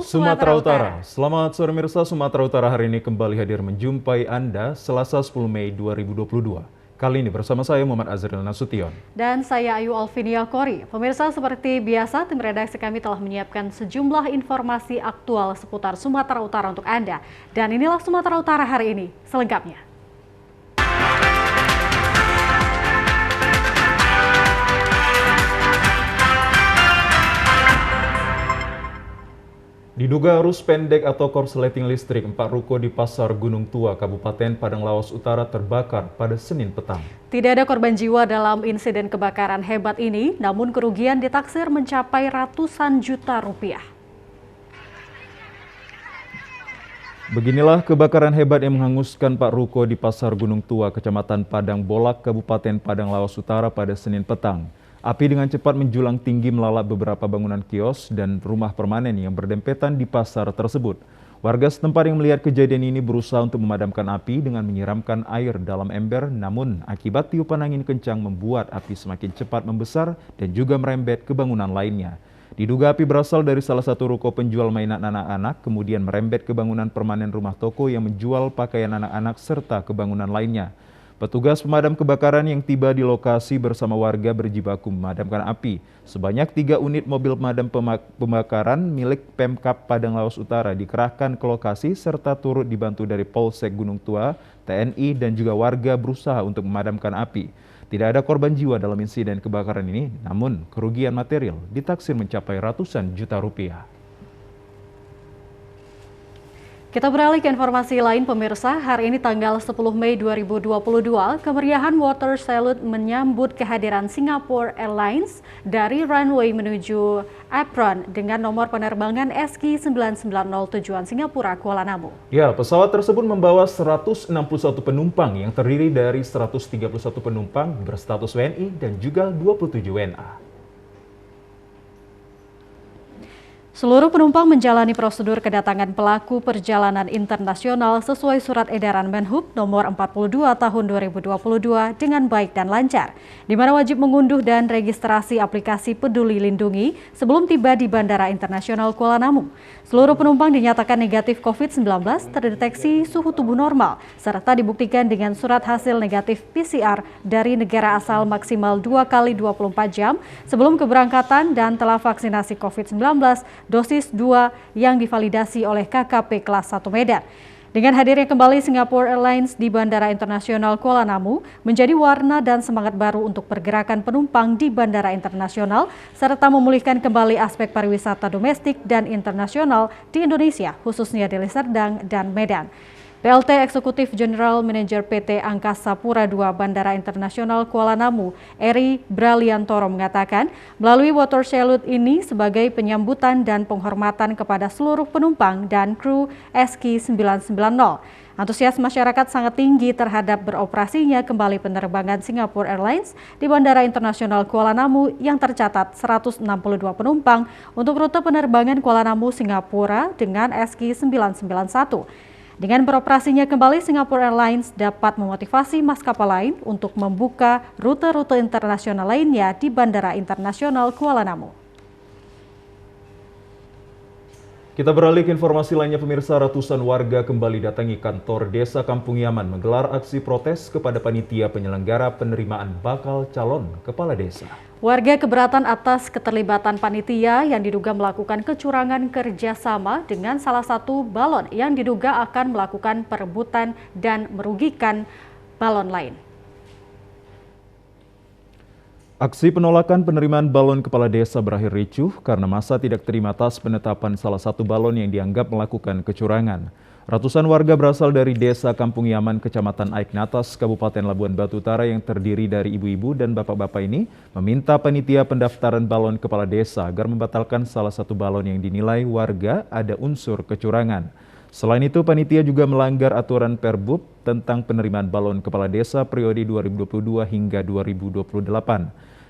Sumatera Utara. Selamat sore pemirsa, Sumatera Utara hari ini kembali hadir menjumpai Anda Selasa 10 Mei 2022. Kali ini bersama saya Muhammad Azril Nasution. Dan saya Ayu Alvinia Kori. Pemirsa, seperti biasa tim redaksi kami telah menyiapkan sejumlah informasi aktual seputar Sumatera Utara untuk Anda. Dan inilah Sumatera Utara hari ini selengkapnya. Diduga arus pendek atau korsleting listrik 4 ruko di Pasar Gunung Tua, Kabupaten Padang Lawas Utara terbakar pada Senin petang. Tidak ada korban jiwa dalam insiden kebakaran hebat ini, namun kerugian ditaksir mencapai ratusan juta rupiah. Beginilah kebakaran hebat yang menghanguskan 4 ruko di Pasar Gunung Tua, Kecamatan Padang Bolak, Kabupaten Padang Lawas Utara pada Senin petang. Api dengan cepat menjulang tinggi melalap beberapa bangunan kios dan rumah permanen yang berdempetan di pasar tersebut. Warga setempat yang melihat kejadian ini berusaha untuk memadamkan api dengan menyiramkan air dalam ember, namun akibat tiupan angin kencang membuat api semakin cepat membesar dan juga merembet ke bangunan lainnya. Diduga api berasal dari salah satu ruko penjual mainan anak-anak, kemudian merembet ke bangunan permanen rumah toko yang menjual pakaian anak-anak serta ke bangunan lainnya. Petugas pemadam kebakaran yang tiba di lokasi bersama warga berjibaku memadamkan api. Sebanyak 3 unit mobil pemadam pembakaran milik Pemkab Padang Lawas Utara dikerahkan ke lokasi serta turut dibantu dari Polsek Gunung Tua, TNI dan juga warga berusaha untuk memadamkan api. Tidak ada korban jiwa dalam insiden kebakaran ini, namun kerugian material ditaksir mencapai ratusan juta rupiah. Kita beralih ke informasi lain pemirsa, hari ini tanggal 10 Mei 2022, kemeriahan Water Salute menyambut kehadiran Singapore Airlines dari runway menuju apron dengan nomor penerbangan SQ990 tujuan Singapura Kuala Namu. Ya, pesawat tersebut membawa 161 penumpang yang terdiri dari 131 penumpang berstatus WNI dan juga 27 WNA. Seluruh penumpang menjalani prosedur kedatangan pelaku perjalanan internasional sesuai Surat Edaran Menhub nomor 42 tahun 2022 dengan baik dan lancar, di mana wajib mengunduh dan registrasi aplikasi Peduli Lindungi sebelum tiba di Bandara Internasional Kuala Namu. Seluruh penumpang dinyatakan negatif COVID-19, terdeteksi suhu tubuh normal, serta dibuktikan dengan surat hasil negatif PCR dari negara asal maksimal 2 kali 24 jam sebelum keberangkatan dan telah vaksinasi COVID-19 dosis 2 yang divalidasi oleh KKP kelas 1 Medan. Dengan hadirnya kembali Singapore Airlines di Bandara Internasional Kuala Namu menjadi warna dan semangat baru untuk pergerakan penumpang di Bandara Internasional serta memulihkan kembali aspek pariwisata domestik dan internasional di Indonesia, khususnya Deli Serdang dan Medan. PLT Eksekutif General Manager PT Angkasa Pura II Bandara Internasional Kuala Namu, Eri Braliantoro mengatakan, melalui Water Salute ini sebagai penyambutan dan penghormatan kepada seluruh penumpang dan kru SQ990. Antusias masyarakat sangat tinggi terhadap beroperasinya kembali penerbangan Singapore Airlines di Bandara Internasional Kuala Namu yang tercatat 162 penumpang untuk rute penerbangan Kuala Namu Singapura dengan SQ991. Dengan beroperasinya kembali, Singapore Airlines dapat memotivasi maskapai lain untuk membuka rute-rute internasional lainnya di Bandara Internasional Kuala Namu. Kita beralih ke informasi lainnya pemirsa, ratusan warga kembali datangi kantor Desa Kampung Yaman menggelar aksi protes kepada panitia penyelenggara penerimaan bakal calon kepala desa. Warga keberatan atas keterlibatan panitia yang diduga melakukan kecurangan kerjasama dengan salah satu balon yang diduga akan melakukan perebutan dan merugikan balon lain. Aksi penolakan penerimaan balon kepala desa berakhir ricuh karena masa tidak terima atas penetapan salah satu balon yang dianggap melakukan kecurangan. Ratusan warga berasal dari Desa Kampung Yaman, Kecamatan Aiknatas, Kabupaten Labuan Batu Utara yang terdiri dari ibu-ibu dan bapak-bapak ini meminta panitia pendaftaran balon kepala desa agar membatalkan salah satu balon yang dinilai warga ada unsur kecurangan. Selain itu, panitia juga melanggar aturan Perbub tentang penerimaan balon kepala desa periode 2022 hingga 2028,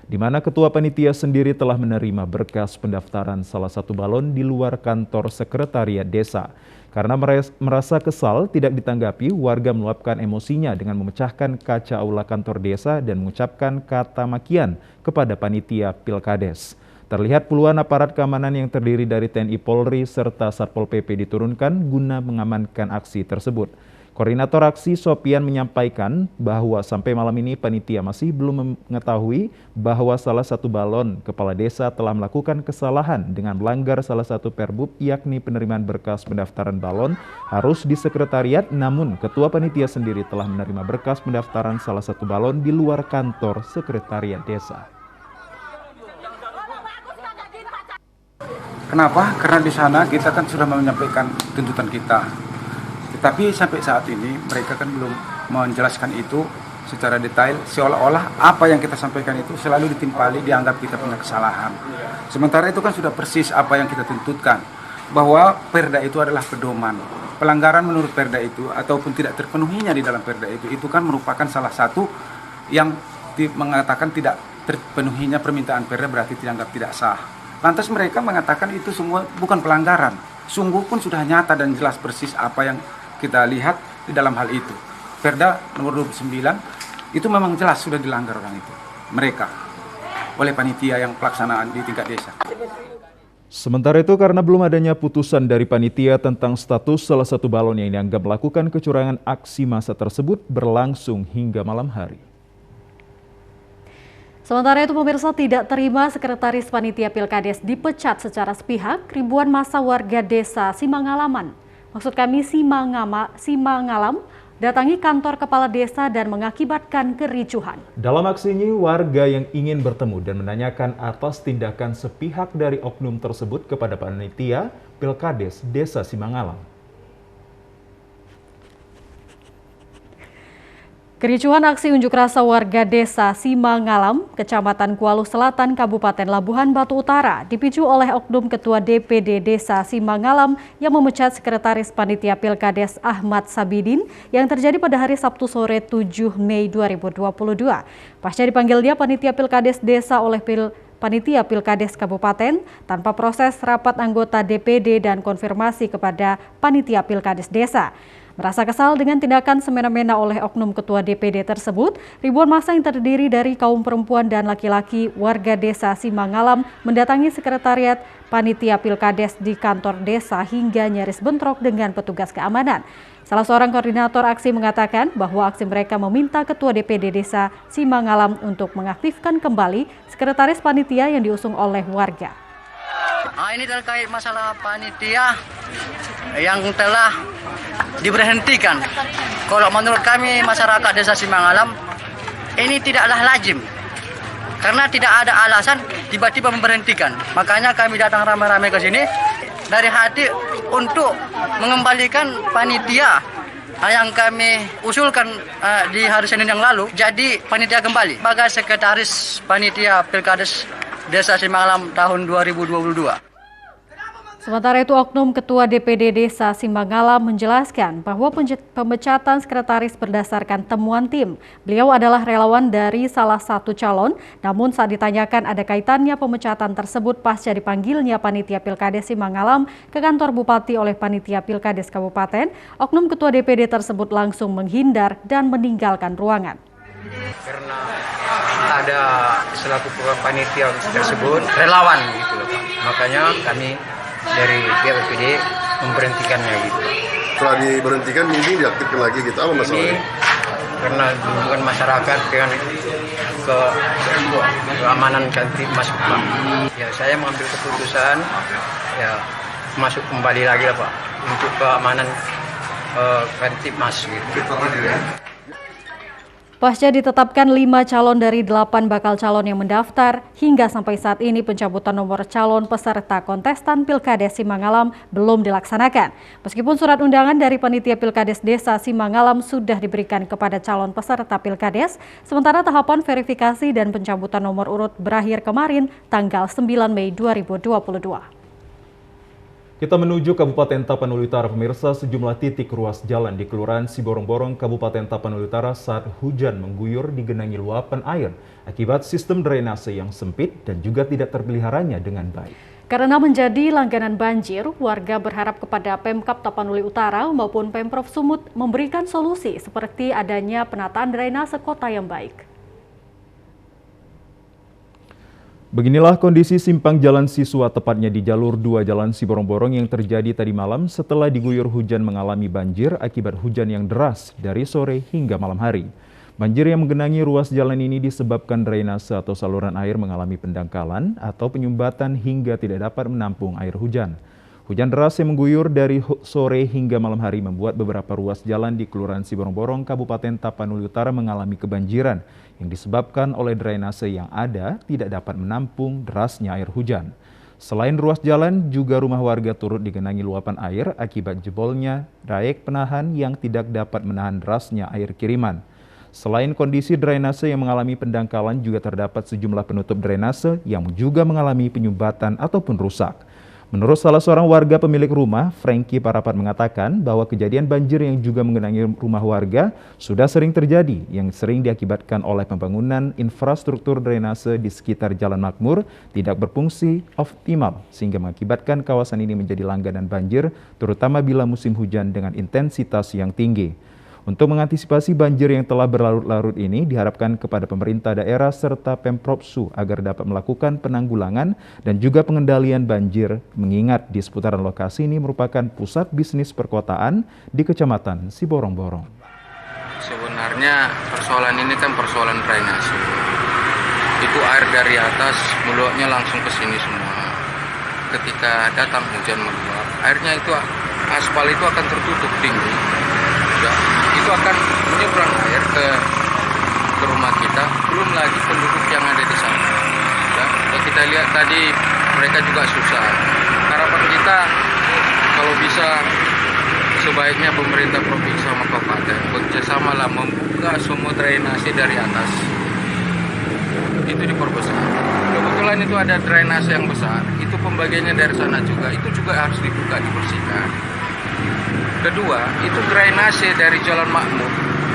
di mana ketua panitia sendiri telah menerima berkas pendaftaran salah satu balon di luar kantor sekretariat desa. Karena merasa kesal tidak ditanggapi, warga meluapkan emosinya dengan memecahkan kaca aula kantor desa dan mengucapkan kata makian kepada panitia Pilkades. Terlihat puluhan aparat keamanan yang terdiri dari TNI Polri serta Satpol PP diturunkan guna mengamankan aksi tersebut. Koordinator aksi Sopian menyampaikan bahwa sampai malam ini panitia masih belum mengetahui bahwa salah satu balon kepala desa telah melakukan kesalahan dengan melanggar salah satu perbub, yakni penerimaan berkas pendaftaran balon harus di sekretariat, namun ketua panitia sendiri telah menerima berkas pendaftaran salah satu balon di luar kantor sekretariat desa. Kenapa? Karena di sana kita kan sudah menyampaikan tuntutan kita. Tetapi sampai saat ini mereka kan belum menjelaskan itu secara detail, seolah-olah apa yang kita sampaikan itu selalu ditimpali, dianggap kita punya kesalahan. Sementara itu kan sudah persis apa yang kita tuntutkan, bahwa perda itu adalah pedoman. Pelanggaran menurut perda itu ataupun tidak terpenuhinya di dalam perda itu kan merupakan salah satu yang mengatakan tidak terpenuhinya permintaan perda berarti dianggap tidak sah. Lantas mereka mengatakan itu semua bukan pelanggaran. Sungguh pun sudah nyata dan jelas persis apa yang kita lihat di dalam hal itu. Perda nomor 29 itu memang jelas sudah dilanggar orang itu. Mereka oleh panitia yang pelaksanaan di tingkat desa. Sementara itu, karena belum adanya putusan dari panitia tentang status salah satu balon yang dianggap melakukan kecurangan, aksi massa tersebut berlangsung hingga malam hari. Sementara itu, pemirsa, tidak terima Sekretaris Panitia Pilkades dipecat secara sepihak, ribuan massa warga desa Simangalaman, maksud kami Simangalam, datangi kantor kepala desa dan mengakibatkan kericuhan. Dalam aksi ini, warga yang ingin bertemu dan menanyakan atas tindakan sepihak dari oknum tersebut kepada panitia Pilkades Desa Simangalam. Kericuhan aksi unjuk rasa warga desa Simangalam, Kecamatan Kualu Selatan, Kabupaten Labuhan Batu Utara, dipicu oleh oknum Ketua DPD Desa Simangalam yang memecat Sekretaris Panitia Pilkades Ahmad Sabidin yang terjadi pada hari Sabtu sore 7 Mei 2022. Pasca dipanggilnya Panitia Pilkades Desa oleh Panitia Pilkades Kabupaten tanpa proses rapat anggota DPD dan konfirmasi kepada Panitia Pilkades Desa. Merasa kesal dengan tindakan semena-mena oleh oknum ketua DPD tersebut, ribuan massa yang terdiri dari kaum perempuan dan laki-laki warga desa Simangalam mendatangi sekretariat Panitia Pilkades di kantor desa hingga nyaris bentrok dengan petugas keamanan. Salah seorang koordinator aksi mengatakan bahwa aksi mereka meminta ketua DPD desa Simangalam untuk mengaktifkan kembali sekretaris panitia yang diusung oleh warga. Ini terkait masalah panitia yang telah diberhentikan. Kalau menurut kami masyarakat desa Simangalam ini tidaklah lazim, karena tidak ada alasan tiba-tiba memberhentikan. Makanya kami datang ramai-ramai ke sini dari hati untuk mengembalikan panitia yang kami usulkan di hari Senin yang lalu. Jadi panitia kembali sebagai sekretaris panitia Pilkades Desa Simangalam tahun 2022. Sementara itu, oknum Ketua DPD Desa Simangalam menjelaskan bahwa pemecatan sekretaris berdasarkan temuan tim. Beliau adalah relawan dari salah satu calon, namun saat ditanyakan ada kaitannya pemecatan tersebut pasca dipanggilnya Panitia Pilkades Simangalam ke kantor Bupati oleh Panitia Pilkades Kabupaten, oknum Ketua DPD tersebut langsung menghindar dan meninggalkan ruangan. Karena ada selaku panitia tersebut relawan gitu loh Pak. Makanya kami dari pihak BPD memberhentikannya gitu. Setelah diberhentikan ini diaktifkan lagi gitu, apa masalahnya? Ini karena hubungan masyarakat dengan keamanan Kamtibmas Pak. Ya saya mengambil keputusan ya masuk kembali lagi lah Pak untuk keamanan Kamtibmas gitu. Pasca ditetapkan 5 calon dari 8 bakal calon yang mendaftar, hingga sampai saat ini pencabutan nomor calon peserta kontestan Pilkades Simangalam belum dilaksanakan. Meskipun surat undangan dari Panitia Pilkades Desa Simangalam sudah diberikan kepada calon peserta Pilkades, sementara tahapan verifikasi dan pencabutan nomor urut berakhir kemarin tanggal 9 Mei 2022. Kita menuju Kabupaten Tapanuli Utara, pemirsa. Sejumlah titik ruas jalan di Kelurahan Siborong-Borong, Kabupaten Tapanuli Utara saat hujan mengguyur digenangi luapan air akibat sistem drainase yang sempit dan juga tidak terpeliharanya dengan baik. Karena menjadi langganan banjir, warga berharap kepada Pemkab Tapanuli Utara maupun Pemprov Sumut memberikan solusi seperti adanya penataan drainase kota yang baik. Beginilah kondisi simpang jalan siswa tepatnya di jalur 2 Jalan Siborong-Borong yang terjadi tadi malam setelah diguyur hujan mengalami banjir akibat hujan yang deras dari sore hingga malam hari. Banjir yang menggenangi ruas jalan ini disebabkan drainase atau saluran air mengalami pendangkalan atau penyumbatan hingga tidak dapat menampung air hujan. Hujan deras yang mengguyur dari sore hingga malam hari membuat beberapa ruas jalan di Kelurahan Siborong-Borong, Kabupaten Tapanuli Utara mengalami kebanjiran yang disebabkan oleh drainase yang ada tidak dapat menampung derasnya air hujan. Selain ruas jalan, juga rumah warga turut digenangi luapan air akibat jebolnya daek penahan yang tidak dapat menahan derasnya air kiriman. Selain kondisi drainase yang mengalami pendangkalan, juga terdapat sejumlah penutup drainase yang juga mengalami penyumbatan ataupun rusak. Menurut salah seorang warga pemilik rumah, Franky Parapat mengatakan bahwa kejadian banjir yang juga menggenangi rumah warga sudah sering terjadi, yang sering diakibatkan oleh pembangunan infrastruktur drainase di sekitar Jalan Makmur tidak berfungsi optimal, sehingga mengakibatkan kawasan ini menjadi langganan banjir, terutama bila musim hujan dengan intensitas yang tinggi. Untuk mengantisipasi banjir yang telah berlarut-larut ini, diharapkan kepada pemerintah daerah serta Pemprov Su agar dapat melakukan penanggulangan dan juga pengendalian banjir, mengingat di seputaran lokasi ini merupakan pusat bisnis perkotaan di Kecamatan Siborong-Borong. Sebenarnya persoalan ini kan persoalan drainase. Itu air dari atas meluapnya langsung ke sini semua. Ketika datang hujan meluap, airnya itu aspal itu akan tertutup tinggi. Ya, itu akan menyeberang air ke rumah kita, belum lagi penduduk yang ada di sana. Ya, kalau kita lihat tadi mereka juga susah. Harapan kita kalau bisa sebaiknya pemerintah provinsi sama kabupaten bekerjasama lah membuka semua drainase dari atas. Itu diperbesar. Kebetulan itu ada drainase yang besar, itu pembagiannya dari sana juga, itu juga harus dibuka, dibersihkan. Kedua, itu drainase dari Jalan Makmur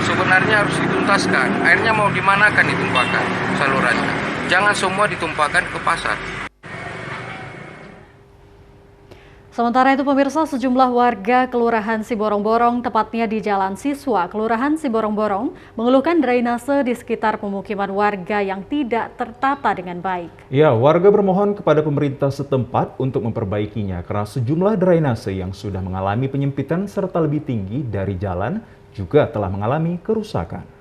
sebenarnya harus dituntaskan. Airnya mau dimanakan ditumpahkan salurannya. Jangan semua ditumpahkan ke pasar. Sementara itu pemirsa, sejumlah warga Kelurahan Siborong-Borong, tepatnya di Jalan Siswa, Kelurahan Siborong-Borong, mengeluhkan drainase di sekitar pemukiman warga yang tidak tertata dengan baik. Ya, warga bermohon kepada pemerintah setempat untuk memperbaikinya karena sejumlah drainase yang sudah mengalami penyempitan serta lebih tinggi dari jalan juga telah mengalami kerusakan.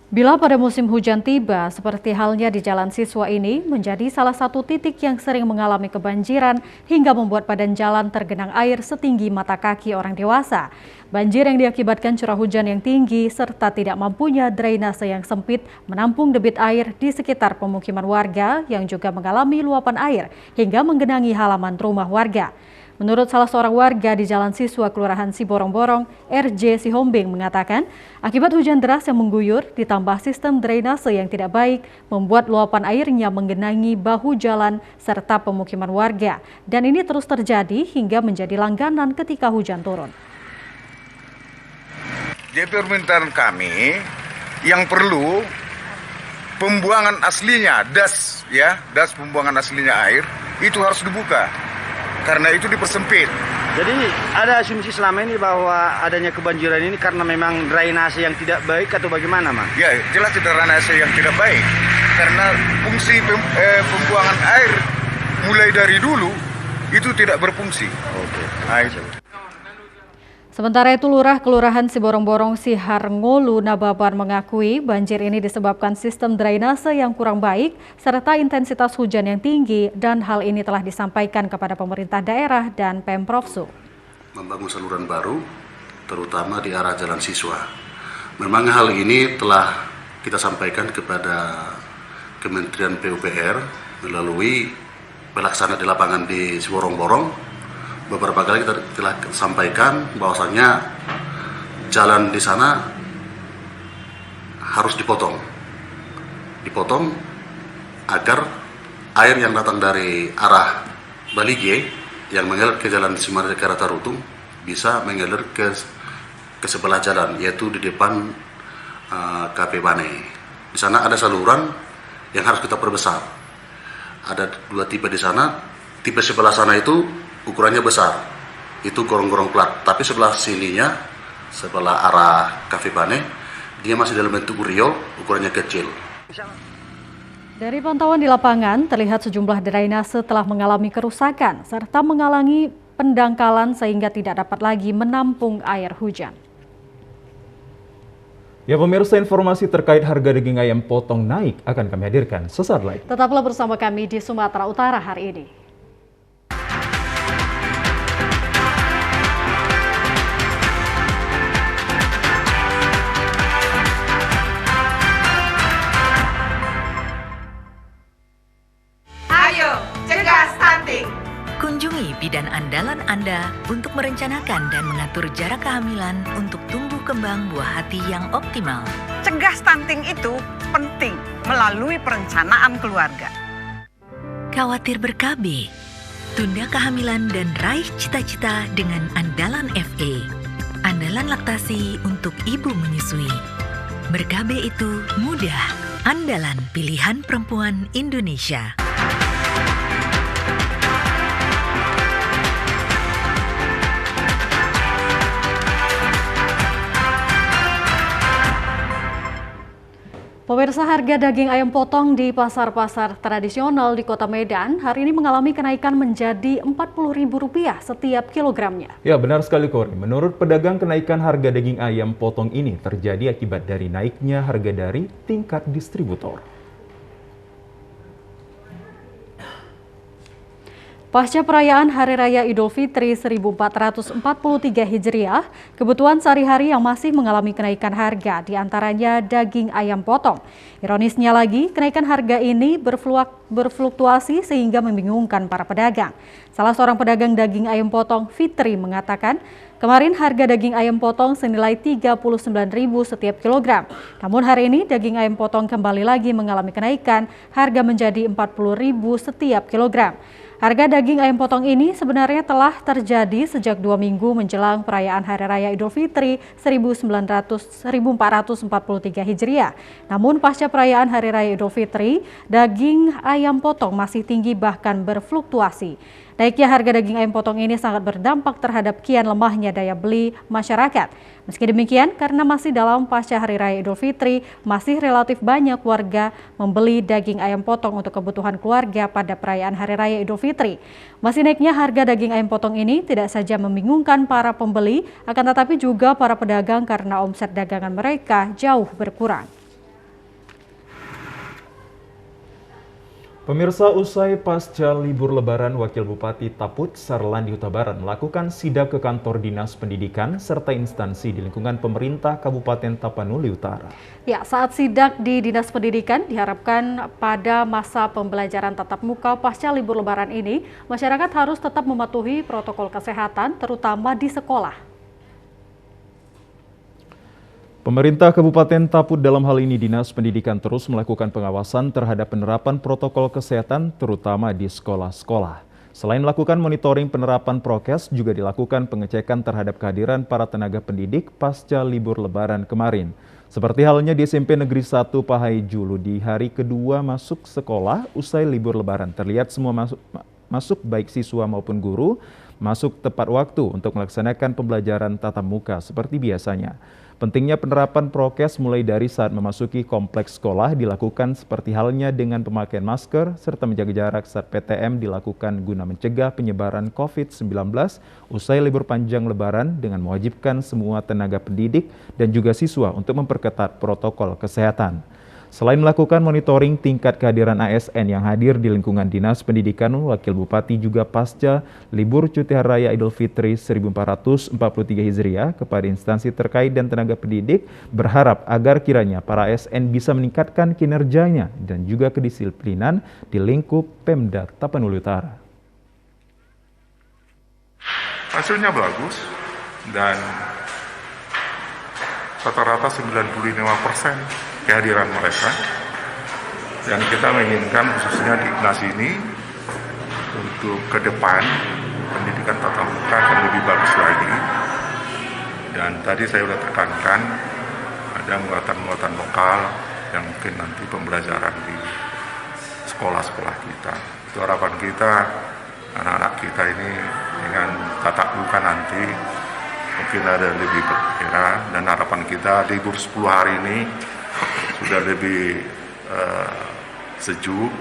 Bila pada musim hujan tiba, seperti halnya di Jalan Siswa ini, menjadi salah satu titik yang sering mengalami kebanjiran hingga membuat badan jalan tergenang air setinggi mata kaki orang dewasa. Banjir yang diakibatkan curah hujan yang tinggi serta tidak mampunya drainase yang sempit menampung debit air di sekitar pemukiman warga yang juga mengalami luapan air hingga menggenangi halaman rumah warga. Menurut salah seorang warga di Jalan Siswa Kelurahan Siborong-Borong, RJ Sihombing mengatakan, akibat hujan deras yang mengguyur ditambah sistem drainase yang tidak baik membuat luapan airnya menggenangi bahu jalan serta pemukiman warga. Dan ini terus terjadi hingga menjadi langganan ketika hujan turun. Jadi permintaan kami yang perlu pembuangan aslinya, das pembuangan aslinya air itu harus dibuka. Karena itu dipersempit. Jadi ada asumsi selama ini bahwa adanya kebanjiran ini karena memang drainase yang tidak baik atau bagaimana, Mas? Ya, jelas drainase yang tidak baik. Karena fungsi pembuangan air mulai dari dulu itu tidak berfungsi. Oke. Nah, itu. Sementara itu, Lurah Kelurahan Siborong-Borong Siharngolu Nababan mengakui banjir ini disebabkan sistem drainase yang kurang baik serta intensitas hujan yang tinggi, dan hal ini telah disampaikan kepada pemerintah daerah dan Pemprov Su. Membangun saluran baru, terutama di arah Jalan Siswa. Memang hal ini telah kita sampaikan kepada Kementerian PUPR melalui pelaksana di lapangan di Siborong-Borong. Beberapa kali kita telah sampaikan bahwasannya jalan di sana harus dipotong agar air yang datang dari arah Balige yang mengalir ke Jalan Simarga Tarutung bisa mengalir ke sebelah jalan, yaitu di depan KP Bane. Di sana ada saluran yang harus kita perbesar. Ada dua tipe di sana. Tipe sebelah sana itu ukurannya besar, itu gorong-gorong plat. Tapi sebelah sininya, sebelah arah Cafe Bane, dia masih dalam bentuk uriol, ukurannya kecil. Dari pantauan di lapangan, terlihat sejumlah drainase telah mengalami kerusakan serta mengalami pendangkalan sehingga tidak dapat lagi menampung air hujan. Ya pemirsa, informasi terkait harga daging ayam potong naik akan kami hadirkan sesaat lagi. Tetaplah bersama kami di Sumatera Utara hari ini. Ayo, cegah stunting. Kunjungi bidan andalan Anda untuk merencanakan dan mengatur jarak kehamilan untuk tumbuh kembang buah hati yang optimal. Cegah stunting itu penting melalui perencanaan keluarga. Khawatir ber-KB? Tunda kehamilan dan raih cita-cita dengan Andalan FA. Andalan laktasi untuk ibu menyusui. Ber-KB itu mudah. Andalan pilihan perempuan Indonesia. Pemirsa, harga daging ayam potong di pasar-pasar tradisional di Kota Medan hari ini mengalami kenaikan menjadi Rp40.000 setiap kilogramnya. Ya benar sekali Kori, menurut pedagang kenaikan harga daging ayam potong ini terjadi akibat dari naiknya harga dari tingkat distributor. Pasca perayaan Hari Raya Idul Fitri 1443 Hijriah, kebutuhan sehari-hari yang masih mengalami kenaikan harga, diantaranya daging ayam potong. Ironisnya lagi, kenaikan harga ini berfluktuasi sehingga membingungkan para pedagang. Salah seorang pedagang daging ayam potong, Fitri, mengatakan, kemarin harga daging ayam potong senilai Rp39.000 setiap kilogram. Namun hari ini daging ayam potong kembali lagi mengalami kenaikan, harga menjadi Rp40.000 setiap kilogram. Harga daging ayam potong ini sebenarnya telah terjadi sejak 2 minggu menjelang perayaan Hari Raya Idul Fitri 1443 Hijriah. Namun pasca perayaan Hari Raya Idul Fitri, daging ayam potong masih tinggi bahkan berfluktuasi. Naiknya harga daging ayam potong ini sangat berdampak terhadap kian lemahnya daya beli masyarakat. Meski demikian, karena masih dalam pasca Hari Raya Idul Fitri, masih relatif banyak warga membeli daging ayam potong untuk kebutuhan keluarga pada perayaan Hari Raya Idul Fitri. Masih naiknya harga daging ayam potong ini tidak saja membingungkan para pembeli, akan tetapi juga para pedagang karena omset dagangan mereka jauh berkurang. Pemirsa, usai pasca libur lebaran, Wakil Bupati Taput Sarlandi Huta Barat melakukan sidak ke kantor Dinas Pendidikan serta instansi di lingkungan pemerintah Kabupaten Tapanuli Utara. Ya, saat sidak di Dinas Pendidikan diharapkan pada masa pembelajaran tatap muka pasca libur lebaran ini, masyarakat harus tetap mematuhi protokol kesehatan terutama di sekolah. Pemerintah Kabupaten Taput dalam hal ini Dinas Pendidikan terus melakukan pengawasan terhadap penerapan protokol kesehatan terutama di sekolah-sekolah. Selain melakukan monitoring penerapan prokes, juga dilakukan pengecekan terhadap kehadiran para tenaga pendidik pasca libur lebaran kemarin. Seperti halnya di SMP Negeri 1 Pahai Julu di hari kedua masuk sekolah usai libur lebaran. Terlihat semua masuk baik siswa maupun guru masuk tepat waktu untuk melaksanakan pembelajaran tatap muka seperti biasanya. Pentingnya penerapan prokes mulai dari saat memasuki kompleks sekolah dilakukan seperti halnya dengan pemakaian masker serta menjaga jarak saat PTM dilakukan guna mencegah penyebaran COVID-19 usai libur panjang lebaran dengan mewajibkan semua tenaga pendidik dan juga siswa untuk memperketat protokol kesehatan. Selain melakukan monitoring tingkat kehadiran ASN yang hadir di lingkungan Dinas Pendidikan, Wakil Bupati juga pasca libur cuti Hari Raya Idul Fitri 1443 Hijriah kepada instansi terkait dan tenaga pendidik berharap agar kiranya para ASN bisa meningkatkan kinerjanya dan juga kedisiplinan di lingkup Pemda Tapanuli Utara. Hasilnya bagus dan rata-rata 95% kehadiran mereka, dan kita menginginkan khususnya di Dinas ini untuk ke depan pendidikan tatap muka akan lebih bagus lagi. Dan tadi saya sudah tekankan ada muatan-muatan lokal yang mungkin nanti pembelajaran di sekolah-sekolah kita. Itu harapan kita, anak-anak kita ini dengan tatap muka nanti mungkin ada lebih berkira, dan harapan kita libur 10 hari ini sudah lebih sejuk,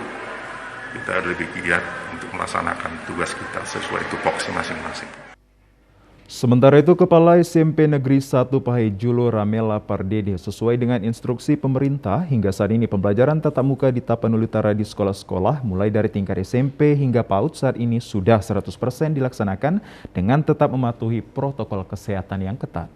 kita lebih giat untuk melaksanakan tugas kita sesuai tupoksi masing-masing. Sementara itu, Kepala SMP Negeri 1 Pahe Julo Ramela Pardede, sesuai dengan instruksi pemerintah, hingga saat ini pembelajaran tatap muka di Tapanuli Utara di sekolah-sekolah mulai dari tingkat SMP hingga PAUD saat ini sudah 100% dilaksanakan dengan tetap mematuhi protokol kesehatan yang ketat.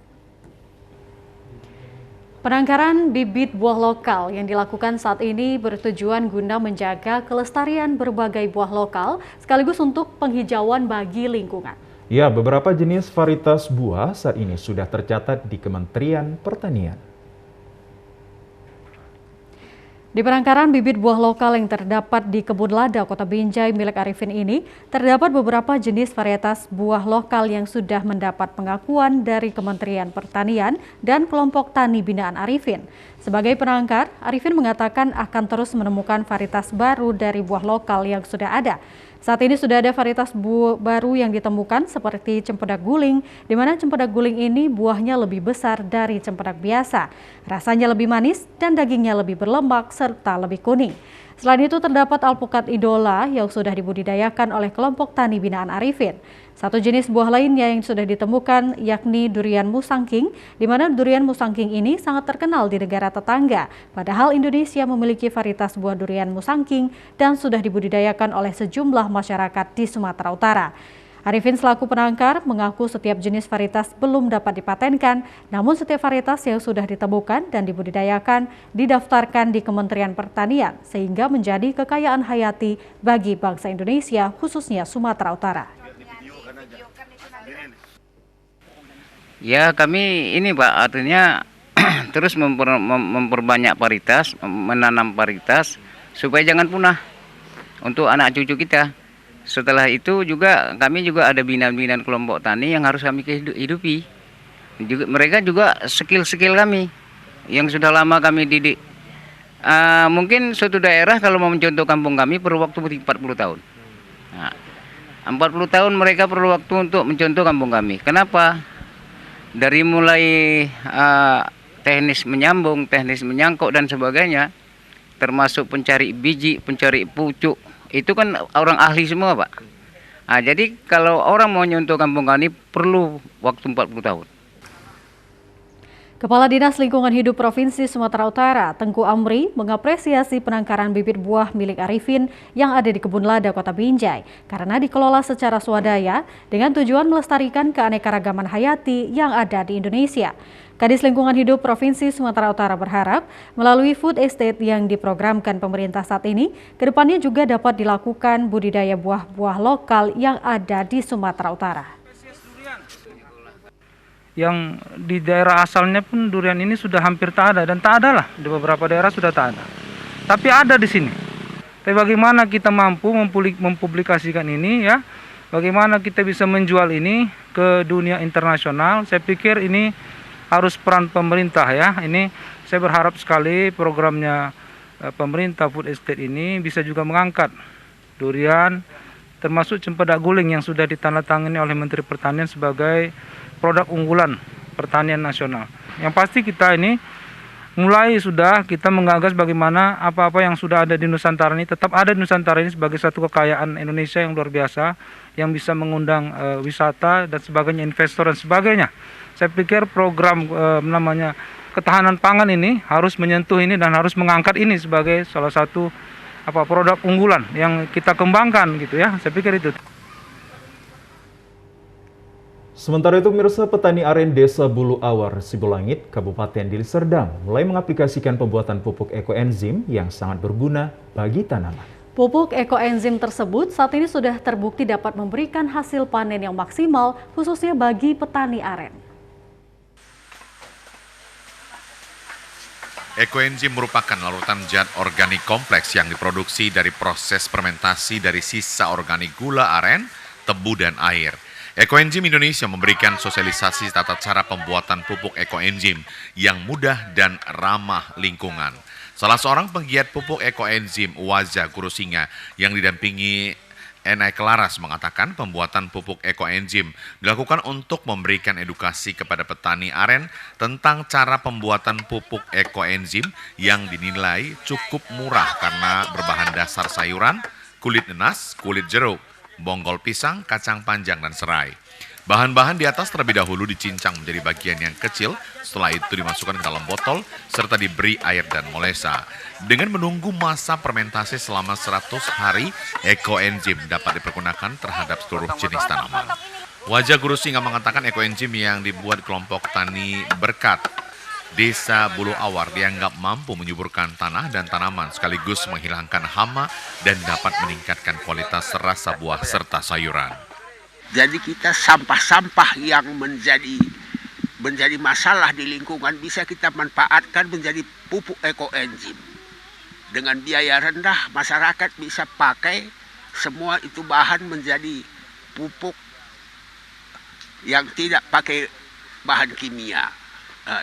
Penangkaran bibit buah lokal yang dilakukan saat ini bertujuan guna menjaga kelestarian berbagai buah lokal sekaligus untuk penghijauan bagi lingkungan. Ya, beberapa jenis varietas buah saat ini sudah tercatat di Kementerian Pertanian. Di penangkaran bibit buah lokal yang terdapat di Kebun Lada, Kota Binjai milik Arifin ini, terdapat beberapa jenis varietas buah lokal yang sudah mendapat pengakuan dari Kementerian Pertanian dan kelompok tani binaan Arifin. Sebagai penangkar, Arifin mengatakan akan terus menemukan varietas baru dari buah lokal yang sudah ada. Saat ini sudah ada varietas buah baru yang ditemukan seperti cempedak guling, di mana cempedak guling ini buahnya lebih besar dari cempedak biasa. Rasanya lebih manis dan dagingnya lebih berlemak serta lebih kuning. Selain itu terdapat alpukat idola yang sudah dibudidayakan oleh kelompok tani binaan Arifin. Satu jenis buah lainnya yang sudah ditemukan yakni durian musangking, di mana durian musangking ini sangat terkenal di negara tetangga. Padahal Indonesia memiliki varietas buah durian musangking dan sudah dibudidayakan oleh sejumlah masyarakat di Sumatera Utara. Arifin selaku penangkar mengaku setiap jenis varietas belum dapat dipatenkan, namun setiap varietas yang sudah ditemukan dan dibudidayakan didaftarkan di Kementerian Pertanian sehingga menjadi kekayaan hayati bagi bangsa Indonesia khususnya Sumatera Utara. Ya, kami ini Pak, artinya terus memperbanyak varietas, menanam varietas supaya jangan punah untuk anak cucu kita. Setelah itu juga kami juga ada binaan-binaan kelompok tani yang harus kami hidupi. Mereka juga skill-skill kami yang sudah lama kami didik. Mungkin suatu daerah kalau mau mencontoh kampung kami perlu waktu 40 tahun. Nah, 40 tahun mereka perlu waktu untuk mencontoh kampung kami. Kenapa? Dari mulai teknis menyambung, teknis menyangkuk dan sebagainya, termasuk pencari biji, pencari pucuk, itu kan orang ahli semua Pak. Nah, jadi kalau orang mau nyontoh kampung kami perlu waktu 40 tahun. Kepala Dinas Lingkungan Hidup Provinsi Sumatera Utara, Tengku Amri, mengapresiasi penangkaran bibit buah milik Arifin yang ada di Kebun Lada, Kota Binjai, karena dikelola secara swadaya dengan tujuan melestarikan keanekaragaman hayati yang ada di Indonesia. Kadis Lingkungan Hidup Provinsi Sumatera Utara berharap melalui food estate yang diprogramkan pemerintah saat ini, kedepannya juga dapat dilakukan budidaya buah-buah lokal yang ada di Sumatera Utara. Yang di daerah asalnya pun durian ini sudah hampir tak ada, dan tak ada lah, di beberapa daerah sudah tak ada. Tapi ada di sini. Tapi bagaimana kita mampu mempublikasikan ini ya, bagaimana kita bisa menjual ini ke dunia internasional, saya pikir ini harus peran pemerintah ya. Ini saya berharap sekali programnya pemerintah food estate ini bisa juga mengangkat durian, termasuk cempedak guling yang sudah ditandatangani oleh Menteri Pertanian sebagai produk unggulan pertanian nasional. Yang pasti kita ini mulai sudah kita menggagas bagaimana apa-apa yang sudah ada di Nusantara ini tetap ada di Nusantara ini sebagai satu kekayaan Indonesia yang luar biasa yang bisa mengundang wisata dan sebagainya, investor dan sebagainya. Saya pikir program namanya ketahanan pangan ini harus menyentuh ini dan harus mengangkat ini sebagai salah satu produk unggulan yang kita kembangkan gitu ya. Saya pikir itu. Sementara itu, pemirsa, petani aren Desa Bulu Awar, Sibolangit, Kabupaten Deli Serdang mulai mengaplikasikan pembuatan pupuk ekoenzim yang sangat berguna bagi tanaman. Pupuk ekoenzim tersebut saat ini sudah terbukti dapat memberikan hasil panen yang maksimal, khususnya bagi petani aren. Ekoenzim merupakan larutan zat organik kompleks yang diproduksi dari proses fermentasi dari sisa organik gula aren, tebu, dan air. Ekoenzim Indonesia memberikan sosialisasi tata cara pembuatan pupuk ekoenzim yang mudah dan ramah lingkungan. Salah seorang penggiat pupuk ekoenzim, Waza Kurusinga, yang didampingi Enai Kelaras mengatakan pembuatan pupuk ekoenzim dilakukan untuk memberikan edukasi kepada petani aren tentang cara pembuatan pupuk ekoenzim yang dinilai cukup murah karena berbahan dasar sayuran, kulit nanas, kulit jeruk, bonggol pisang, kacang panjang, dan serai. Bahan-bahan di atas terlebih dahulu dicincang menjadi bagian yang kecil, setelah itu dimasukkan ke dalam botol serta diberi air dan molesa. Dengan menunggu masa fermentasi selama 100 hari, ekoenzim dapat dipergunakan terhadap seluruh jenis tanaman. Wajah Guru Singa mengatakan ekoenzim yang dibuat kelompok tani Berkat Desa Buluh Awar dianggap mampu menyuburkan tanah dan tanaman sekaligus menghilangkan hama dan dapat meningkatkan kualitas rasa buah serta sayuran. Jadi kita sampah-sampah yang menjadi masalah di lingkungan bisa kita manfaatkan menjadi pupuk ekoenzim. Dengan biaya rendah masyarakat bisa pakai semua itu bahan menjadi pupuk yang tidak pakai bahan kimia.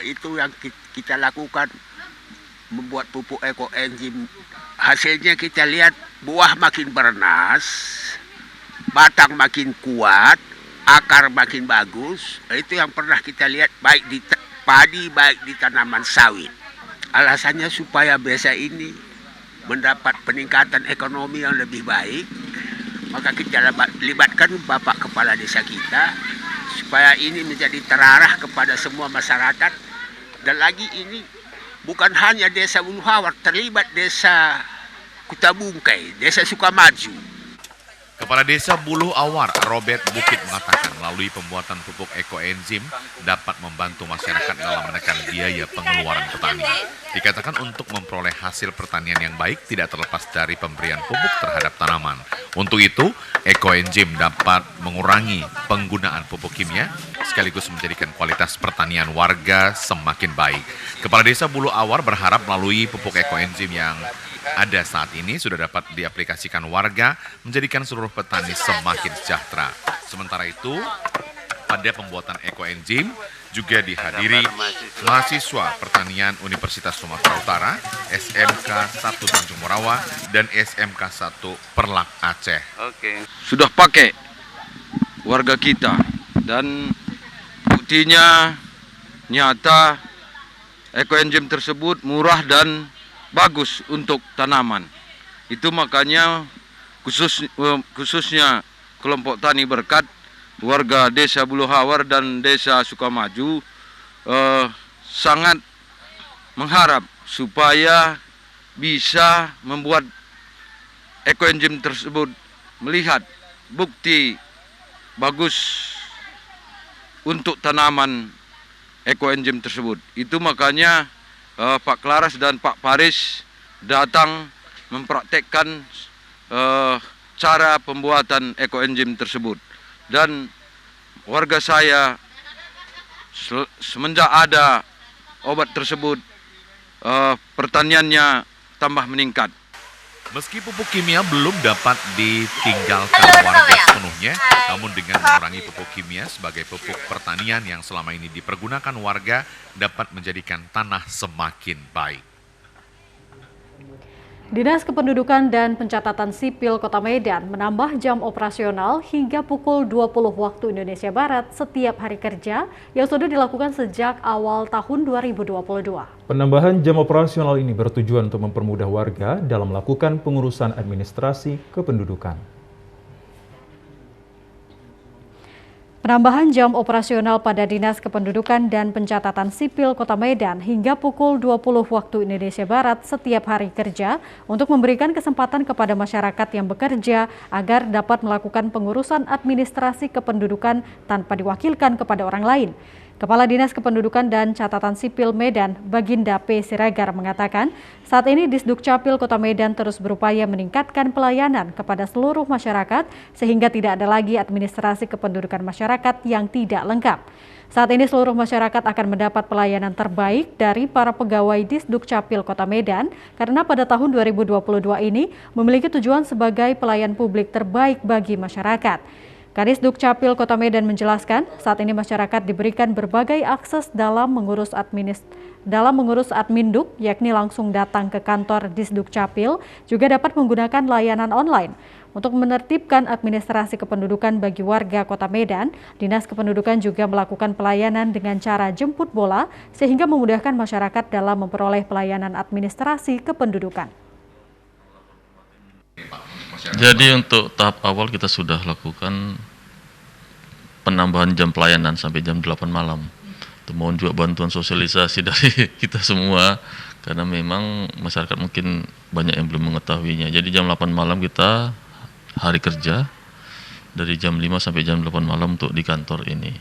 Itu yang kita lakukan, membuat pupuk ekoenzim. Hasilnya kita lihat buah makin bernas, batang makin kuat, akar makin bagus. Itu yang pernah kita lihat baik di padi, baik di tanaman sawit. Alasannya supaya desa ini mendapat peningkatan ekonomi yang lebih baik. Maka kita libatkan Bapak Kepala Desa kita supaya ini menjadi terarah kepada semua masyarakat. Dan lagi ini bukan hanya Desa Buluh Awar, terlibat Desa Kutabungkai, Desa Sukamaju. Kepala Desa Buluh Awar, Robert Bukit mengatakan melalui pembuatan pupuk ekoenzim dapat membantu masyarakat dalam menekan biaya pengeluaran petani. Dikatakan untuk memperoleh hasil pertanian yang baik tidak terlepas dari pemberian pupuk terhadap tanaman. Untuk itu, ekoenzim dapat mengurangi penggunaan pupuk kimia sekaligus menjadikan kualitas pertanian warga semakin baik. Kepala Desa Buluh Awar berharap melalui pupuk ekoenzim yang ada saat ini sudah dapat diaplikasikan warga menjadikan seluruh petani semakin sejahtera. Sementara itu, pada pembuatan ekoenzim juga dihadiri mahasiswa pertanian Universitas Sumatera Utara, SMK 1 Tanjung Morawa, dan SMK 1 Perlak Aceh. Sudah pakai warga kita dan buktinya nyata ekoenzim tersebut murah dan bagus untuk tanaman. Itu makanya khususnya kelompok tani Berkat, warga Desa Buluh Awar dan Desa Sukamaju sangat mengharap supaya bisa membuat ekoenzim tersebut, melihat bukti bagus untuk tanaman ekoenzim tersebut. Itu makanya Pak Kelaras dan Pak Paris datang mempraktekkan cara pembuatan ekoenzim tersebut. Dan warga saya semenjak ada obat tersebut, pertaniannya tambah meningkat. Meski pupuk kimia belum dapat ditinggalkan warga sepenuhnya, namun dengan mengurangi pupuk kimia sebagai pupuk pertanian yang selama ini dipergunakan warga dapat menjadikan tanah semakin baik. Dinas Kependudukan dan Pencatatan Sipil Kota Medan menambah jam operasional hingga pukul 20 waktu Indonesia Barat setiap hari kerja yang sudah dilakukan sejak awal tahun 2022. Penambahan jam operasional ini bertujuan untuk mempermudah warga dalam melakukan pengurusan administrasi kependudukan. Penambahan jam operasional pada Dinas Kependudukan dan Pencatatan Sipil Kota Medan hingga pukul 20 waktu Indonesia Barat setiap hari kerja untuk memberikan kesempatan kepada masyarakat yang bekerja agar dapat melakukan pengurusan administrasi kependudukan tanpa diwakilkan kepada orang lain. Kepala Dinas Kependudukan dan Catatan Sipil Medan, Baginda P. Siregar mengatakan, saat ini Disdukcapil Kota Medan terus berupaya meningkatkan pelayanan kepada seluruh masyarakat sehingga tidak ada lagi administrasi kependudukan masyarakat yang tidak lengkap. Saat ini seluruh masyarakat akan mendapat pelayanan terbaik dari para pegawai Disdukcapil Kota Medan karena pada tahun 2022 ini memiliki tujuan sebagai pelayan publik terbaik bagi masyarakat. Kadis Dukcapil Kota Medan menjelaskan, saat ini masyarakat diberikan berbagai akses dalam mengurus Adminduk, yakni langsung datang ke kantor Disdukcapil, juga dapat menggunakan layanan online. Untuk menertibkan administrasi kependudukan bagi warga Kota Medan, Dinas Kependudukan juga melakukan pelayanan dengan cara jemput bola, sehingga memudahkan masyarakat dalam memperoleh pelayanan administrasi kependudukan. Jadi untuk tahap awal kita sudah lakukan penambahan jam pelayanan sampai jam 8 malam. Mohon juga bantuan sosialisasi dari kita semua, karena memang masyarakat mungkin banyak yang belum mengetahuinya. Jadi jam 8 malam kita hari kerja, dari jam 5 sampai jam 8 malam untuk di kantor ini.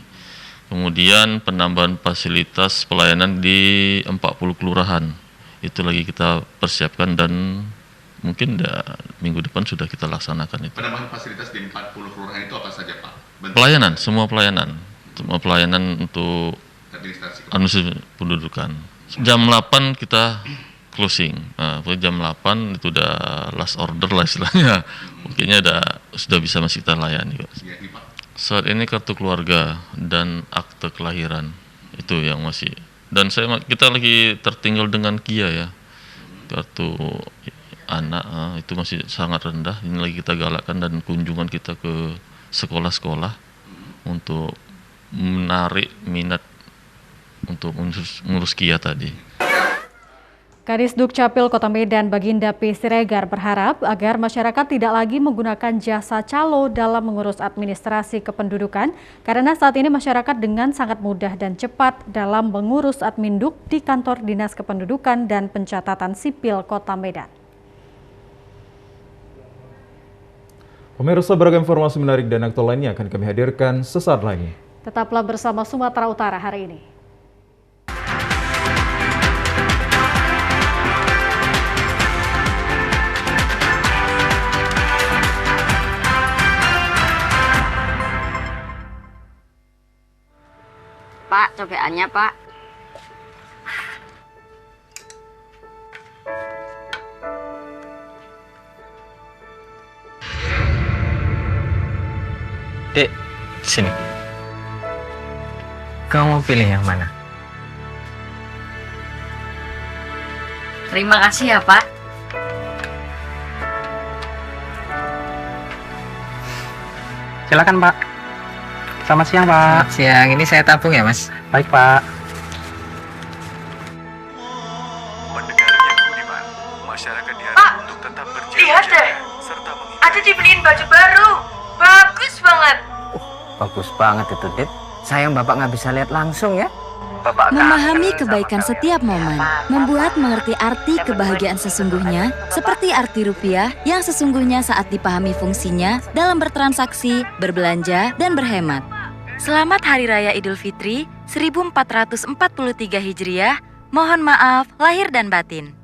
Kemudian penambahan fasilitas pelayanan di 40 kelurahan, itu lagi kita persiapkan dan mungkin minggu depan sudah kita laksanakan itu. Penambahan fasilitas di 40 kelurahan itu apa saja, Pak? Pelayanan, semua pelayanan untuk administrasi pendudukan. Jam 8 kita closing. Nah, jam 8 itu udah last order lah istilahnya. Mungkinnya sudah bisa masih kita layani. Saat ini kartu keluarga dan akte kelahiran itu yang masih. Dan kita lagi tertinggal dengan KIA ya. Kartu anak itu masih sangat rendah. Ini lagi kita galakkan dan kunjungan kita ke sekolah-sekolah untuk menarik minat untuk mengurus KIA tadi. Kadis Dukcapil Kota Medan Baginda P. Siregar berharap agar masyarakat tidak lagi menggunakan jasa calo dalam mengurus administrasi kependudukan, karena saat ini masyarakat dengan sangat mudah dan cepat dalam mengurus Adminduk di kantor Dinas Kependudukan dan Pencatatan Sipil Kota Medan. Pemirsa, beragam informasi menarik dan aktual lainnya akan kami hadirkan sesaat lagi. Tetaplah bersama Sumatera Utara hari ini. Pak, cobaannya Pak. Dek, sini. Kamu mau pilih yang mana? Terima kasih ya Pak. Silakan Pak. Selamat siang Pak. Selamat siang, ini saya tabung ya Mas. Baik Pak. Pendengar yang budiman, masyarakat diharap untuk tetap berjaga-jaga serta ada dibeliin baju baru. Bagus banget. Bagus banget itu, Dit. Sayang Bapak nggak bisa lihat langsung ya. Memahami kebaikan setiap momen, membuat mengerti arti kebahagiaan sesungguhnya, seperti arti rupiah yang sesungguhnya saat dipahami fungsinya dalam bertransaksi, berbelanja, dan berhemat. Selamat Hari Raya Idul Fitri 1443 Hijriah, mohon maaf lahir dan batin.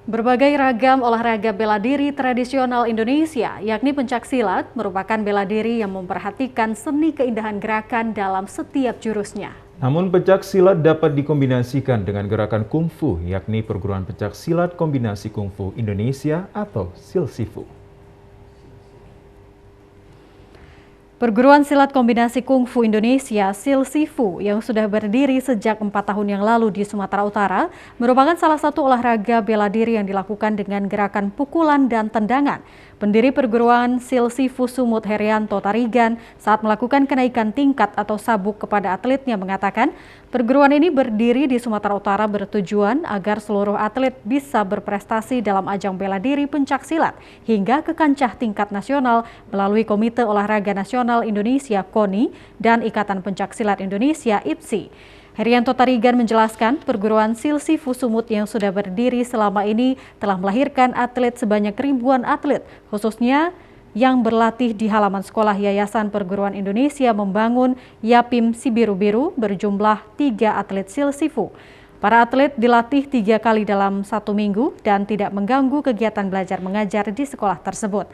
Berbagai ragam olahraga bela diri tradisional Indonesia, yakni pencaksilat, merupakan bela diri yang memperhatikan seni keindahan gerakan dalam setiap jurusnya. Namun pencaksilat dapat dikombinasikan dengan gerakan kungfu, yakni perguruan pencaksilat kombinasi kungfu Indonesia atau Silsifu. Perguruan silat kombinasi kungfu Indonesia Silsifu yang sudah berdiri sejak 4 tahun yang lalu di Sumatera Utara merupakan salah satu olahraga bela diri yang dilakukan dengan gerakan pukulan dan tendangan. Pendiri perguruan Silsifu Sumut Herianto Tarigan saat melakukan kenaikan tingkat atau sabuk kepada atletnya mengatakan, perguruan ini berdiri di Sumatera Utara bertujuan agar seluruh atlet bisa berprestasi dalam ajang bela diri pencaksilat hingga ke kancah tingkat nasional melalui Komite Olahraga Nasional Indonesia KONI dan Ikatan Pencaksilat Indonesia IPSI. Herianto Tarigan menjelaskan perguruan Silsifu Sumut yang sudah berdiri selama ini telah melahirkan atlet sebanyak ribuan atlet, khususnya yang berlatih di halaman sekolah Yayasan Perguruan Indonesia Membangun Yapim Sibiru Biru berjumlah 3 atlet Silsifu. Para atlet dilatih 3 kali dalam 1 minggu dan tidak mengganggu kegiatan belajar mengajar di sekolah tersebut.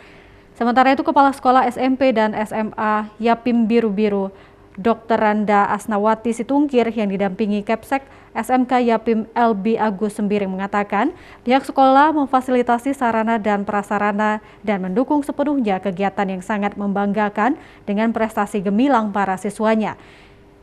Sementara itu, Kepala Sekolah SMP dan SMA Yapim Biru-Biru, Dr. Randa Asnawati Situngkir yang didampingi Kepsek SMK Yapim LB Agus Sembiring mengatakan pihak sekolah memfasilitasi sarana dan prasarana dan mendukung sepenuhnya kegiatan yang sangat membanggakan dengan prestasi gemilang para siswanya.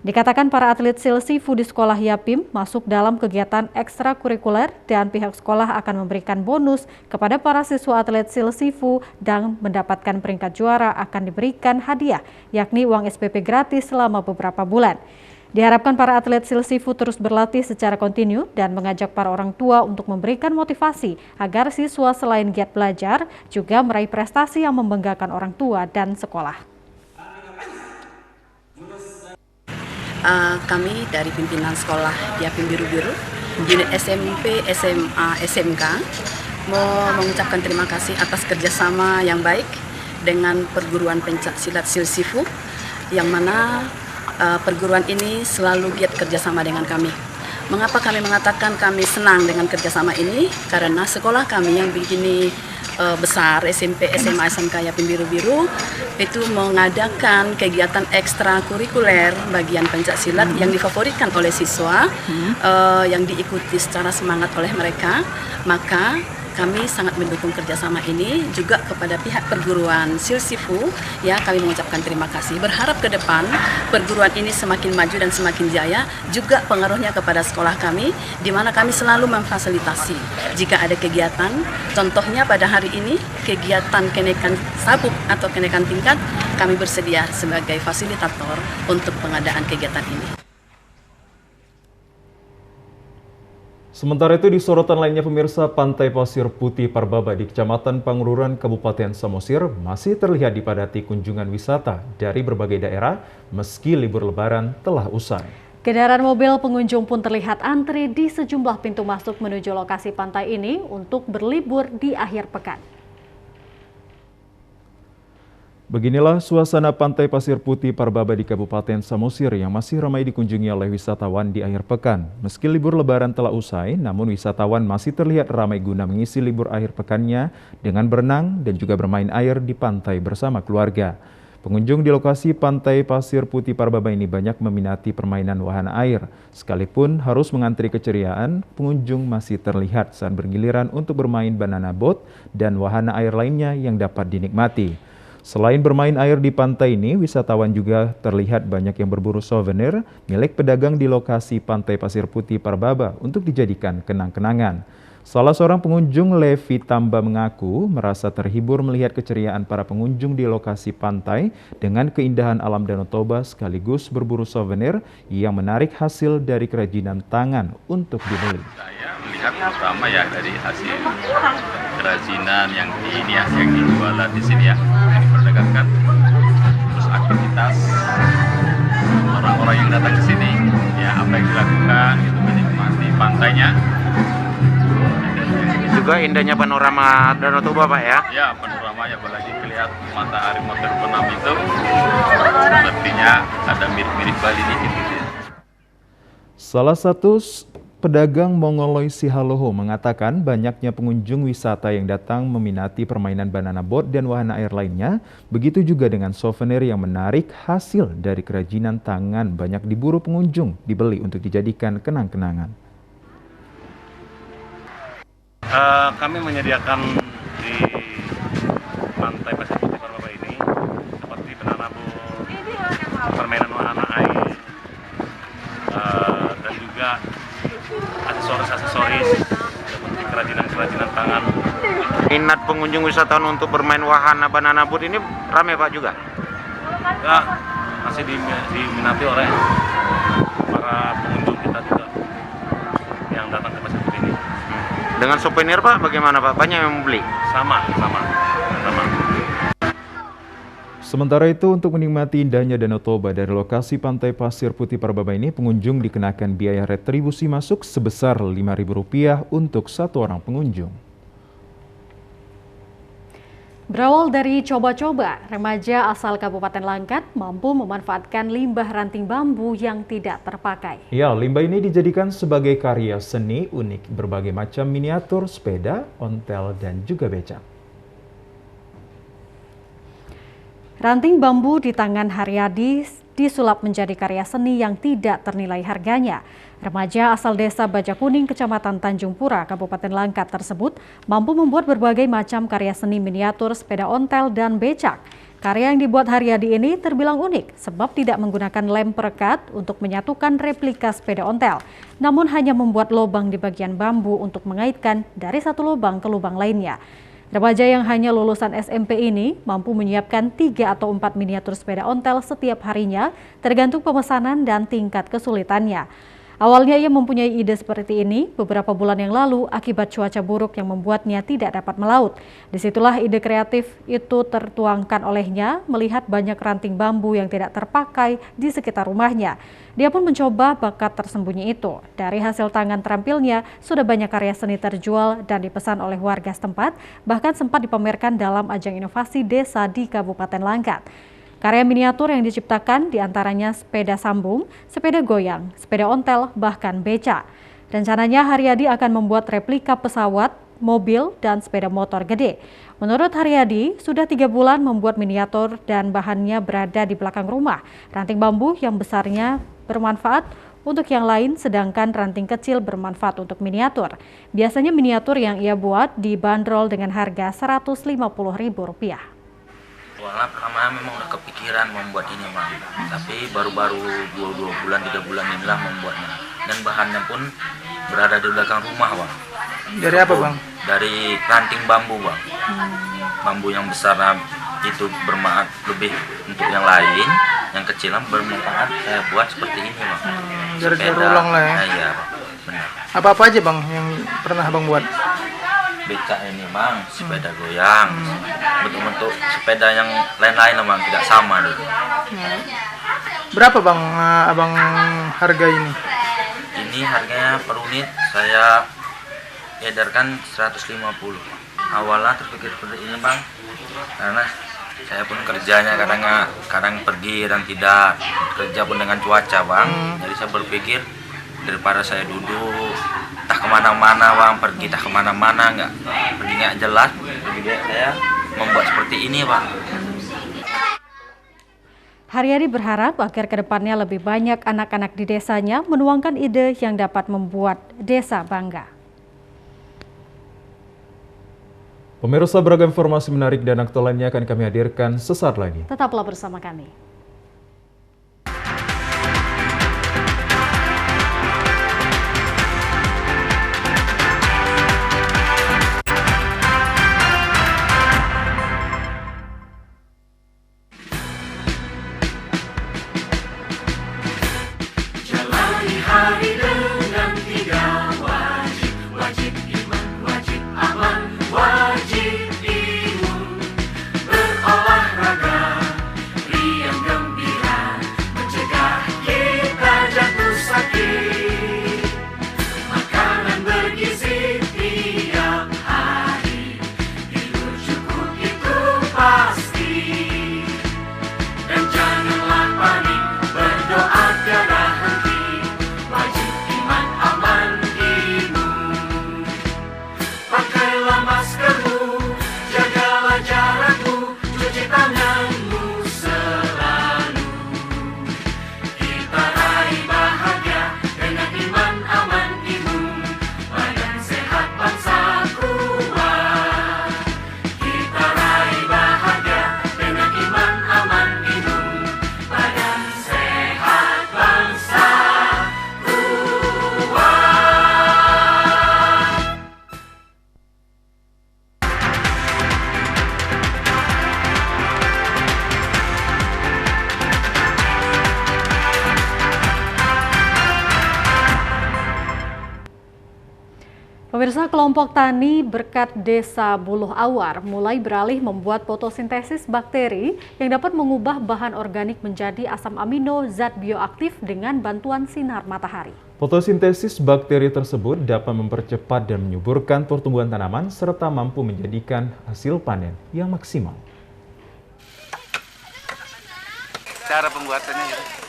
Dikatakan para atlet Silsifu di sekolah Yapim masuk dalam kegiatan ekstrakurikuler dan pihak sekolah akan memberikan bonus kepada para siswa atlet Silsifu dan mendapatkan peringkat juara akan diberikan hadiah, yakni uang SPP gratis selama beberapa bulan. Diharapkan para atlet Silsifu terus berlatih secara kontinu dan mengajak para orang tua untuk memberikan motivasi agar siswa selain giat belajar juga meraih prestasi yang membanggakan orang tua dan sekolah. Kami dari pimpinan sekolah Yapim Biru-Biru, unit SMP, SMA, SMK, mau mengucapkan terima kasih atas kerjasama yang baik dengan perguruan pencak silat Silsifu, yang mana perguruan ini selalu giat kerjasama dengan kami. Mengapa kami mengatakan kami senang dengan kerjasama ini? Karena sekolah kami yang begini besar, SMP, SMA, SMK Yapim Biru-Biru, itu mengadakan kegiatan ekstrakurikuler bagian pencak silat yang difavoritkan oleh siswa, yang diikuti secara semangat oleh mereka. Maka kami sangat mendukung kerjasama ini juga kepada pihak perguruan Silsifu. Ya, kami mengucapkan terima kasih. Berharap ke depan perguruan ini semakin maju dan semakin jaya. Juga pengaruhnya kepada sekolah kami, di mana kami selalu memfasilitasi jika ada kegiatan. Contohnya pada hari ini kegiatan kenaikan sabuk atau kenaikan tingkat, kami bersedia sebagai fasilitator untuk pengadaan kegiatan ini. Sementara itu di sorotan lainnya pemirsa, Pantai Pasir Putih Parbaba di Kecamatan Pangururan, Kabupaten Samosir masih terlihat dipadati kunjungan wisata dari berbagai daerah meski libur lebaran telah usai. Kendaraan mobil pengunjung pun terlihat antri di sejumlah pintu masuk menuju lokasi pantai ini untuk berlibur di akhir pekan. Beginilah suasana Pantai Pasir Putih Parbaba di Kabupaten Samosir yang masih ramai dikunjungi oleh wisatawan di akhir pekan. Meski libur lebaran telah usai, namun wisatawan masih terlihat ramai guna mengisi libur akhir pekannya dengan berenang dan juga bermain air di pantai bersama keluarga. Pengunjung di lokasi Pantai Pasir Putih Parbaba ini banyak meminati permainan wahana air. Sekalipun harus mengantri keceriaan, pengunjung masih terlihat saat bergiliran untuk bermain banana boat dan wahana air lainnya yang dapat dinikmati. Selain bermain air di pantai ini, wisatawan juga terlihat banyak yang berburu souvenir milik pedagang di lokasi Pantai Pasir Putih Parbaba untuk dijadikan kenang-kenangan. Salah seorang pengunjung, Levi Tamba, mengaku merasa terhibur melihat keceriaan para pengunjung di lokasi pantai dengan keindahan alam Danau Toba sekaligus berburu souvenir yang menarik hasil dari kerajinan tangan untuk dibeli. Saya melihat pertama ya dari hasil kerajinan yang dijual di sini ya, yang diperdagangkan, terus aktivitas orang-orang yang datang ke sini, ya apa yang dilakukan gitu, menikmati pantainya. Juga indahnya panorama Danau Toba, Pak ya? Ya, panoramanya apalagi kelihatan matahari mau terbenam itu, sepertinya ada mirip-mirip Bali dikit gitu ya. Salah satu pedagang Mongoloy Sihaloho mengatakan banyaknya pengunjung wisata yang datang meminati permainan banana boat dan wahana air lainnya. Begitu juga dengan souvenir yang menarik hasil dari kerajinan tangan banyak diburu pengunjung, dibeli untuk dijadikan kenang-kenangan. Kami menyediakan di Pantai Pasir Putih Parbaba ini seperti banana boat, permainan wahana air, dan juga aksesoris seperti kerajinan tangan. Minat pengunjung wisatawan untuk bermain wahana banana boat ini ramai, Pak, juga? Ya, masih diminati oleh para pengunjung kita juga yang datang ke Pasir Putih ini. Dengan souvenir, Pak, bagaimana, Pak? Banyak yang membeli? Sama. Sementara itu, untuk menikmati indahnya Danau Toba dari lokasi Pantai Pasir Putih Parbaba ini, pengunjung dikenakan biaya retribusi masuk sebesar Rp5.000 untuk satu orang pengunjung. Berawal dari coba-coba, remaja asal Kabupaten Langkat mampu memanfaatkan limbah ranting bambu yang tidak terpakai. Ya, limbah ini dijadikan sebagai karya seni unik berbagai macam miniatur sepeda, ontel, dan juga becak. Ranting bambu di tangan Haryadi disulap menjadi karya seni yang tidak ternilai harganya. Remaja asal desa Bajakuning, Kecamatan Tanjung Pura, Kabupaten Langkat tersebut mampu membuat berbagai macam karya seni miniatur sepeda ontel dan becak. Karya yang dibuat Haryadi ini terbilang unik sebab tidak menggunakan lem perekat untuk menyatukan replika sepeda ontel, namun hanya membuat lubang di bagian bambu untuk mengaitkan dari satu lubang ke lubang lainnya. Remaja yang hanya lulusan SMP ini mampu menyiapkan 3 atau 4 miniatur sepeda ontel setiap harinya, tergantung pemesanan dan tingkat kesulitannya. Awalnya ia mempunyai ide seperti ini beberapa bulan yang lalu akibat cuaca buruk yang membuatnya tidak dapat melaut. Disitulah ide kreatif itu tertuangkan olehnya melihat banyak ranting bambu yang tidak terpakai di sekitar rumahnya. Dia pun mencoba bakat tersembunyi itu. Dari hasil tangan terampilnya, sudah banyak karya seni terjual dan dipesan oleh warga setempat, bahkan sempat dipamerkan dalam ajang inovasi desa di Kabupaten Langkat. Karya miniatur yang diciptakan diantaranya sepeda sambung, sepeda goyang, sepeda ontel, bahkan beca. Rencananya Haryadi akan membuat replika pesawat, mobil, dan sepeda motor gede. Menurut Haryadi, sudah 3 bulan membuat miniatur dan bahannya berada di belakang rumah. Ranting bambu yang besarnya bermanfaat untuk yang lain, sedangkan ranting kecil bermanfaat untuk miniatur. Biasanya miniatur yang ia buat dibanderol dengan harga Rp150.000. Awalnya pertama memang udah kepikiran membuat ini bang, tapi baru-baru 2 bulan 3 bulan inilah membuatnya. Dan bahannya pun berada di belakang rumah bang. Dari apa bang? Dari ranting bambu bang. Bambu yang besar itu bermanfaat lebih untuk yang lain, yang kecil bermanfaat saya buat seperti ini bang. Gara-gara ulang lah ya? Iya benar. Apa-apa aja bang yang pernah abang buat? Becak ini bang, sepeda goyang, bentuk-bentuk sepeda yang lain-lain bang, tidak sama dulu. Berapa bang abang harga ini? Ini harganya per unit saya edarkan 150. Awalnya terpikir seperti ini bang, karena saya pun kerjanya kadang pergi dan tidak kerja pun dengan cuaca bang. Jadi saya berpikir daripada saya duduk tak kemana-mana bang, pergi tak kemana-mana pergi nggak jelas, lebih baik saya membuat seperti ini bang. Haryadi berharap agar kedepannya lebih banyak anak-anak di desanya menuangkan ide yang dapat membuat desa bangga. Pemirsa, beragam informasi menarik dan aktual lainnya akan kami hadirkan sesaat lagi. Tetaplah bersama kami. Hari dengan 3 wajib, wajib iman, wajib aman, wajib imun, berolahraga, riang Pemirsa, kelompok tani berkat Desa Buluh Awar mulai beralih membuat fotosintesis bakteri yang dapat mengubah bahan organik menjadi asam amino zat bioaktif dengan bantuan sinar matahari. Fotosintesis bakteri tersebut dapat mempercepat dan menyuburkan pertumbuhan tanaman serta mampu menjadikan hasil panen yang maksimal. Cara pembuatannya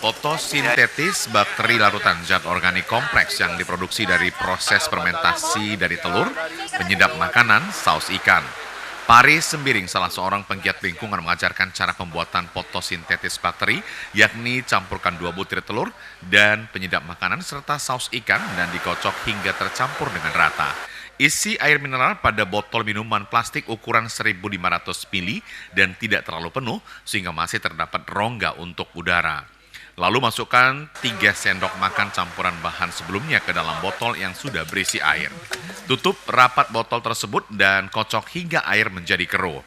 Fotosintetis bakteri larutan zat organik kompleks yang diproduksi dari proses fermentasi dari telur, penyedap makanan, saus ikan. Paris Sembiring, salah seorang penggiat lingkungan, mengajarkan cara pembuatan fotosintetis bakteri, yakni campurkan 2 butir telur dan penyedap makanan serta saus ikan dan dikocok hingga tercampur dengan rata. Isi air mineral pada botol minuman plastik ukuran 1.500 ml dan tidak terlalu penuh sehingga masih terdapat rongga untuk udara. Lalu masukkan 3 sendok makan campuran bahan sebelumnya ke dalam botol yang sudah berisi air. Tutup rapat botol tersebut dan kocok hingga air menjadi keruh.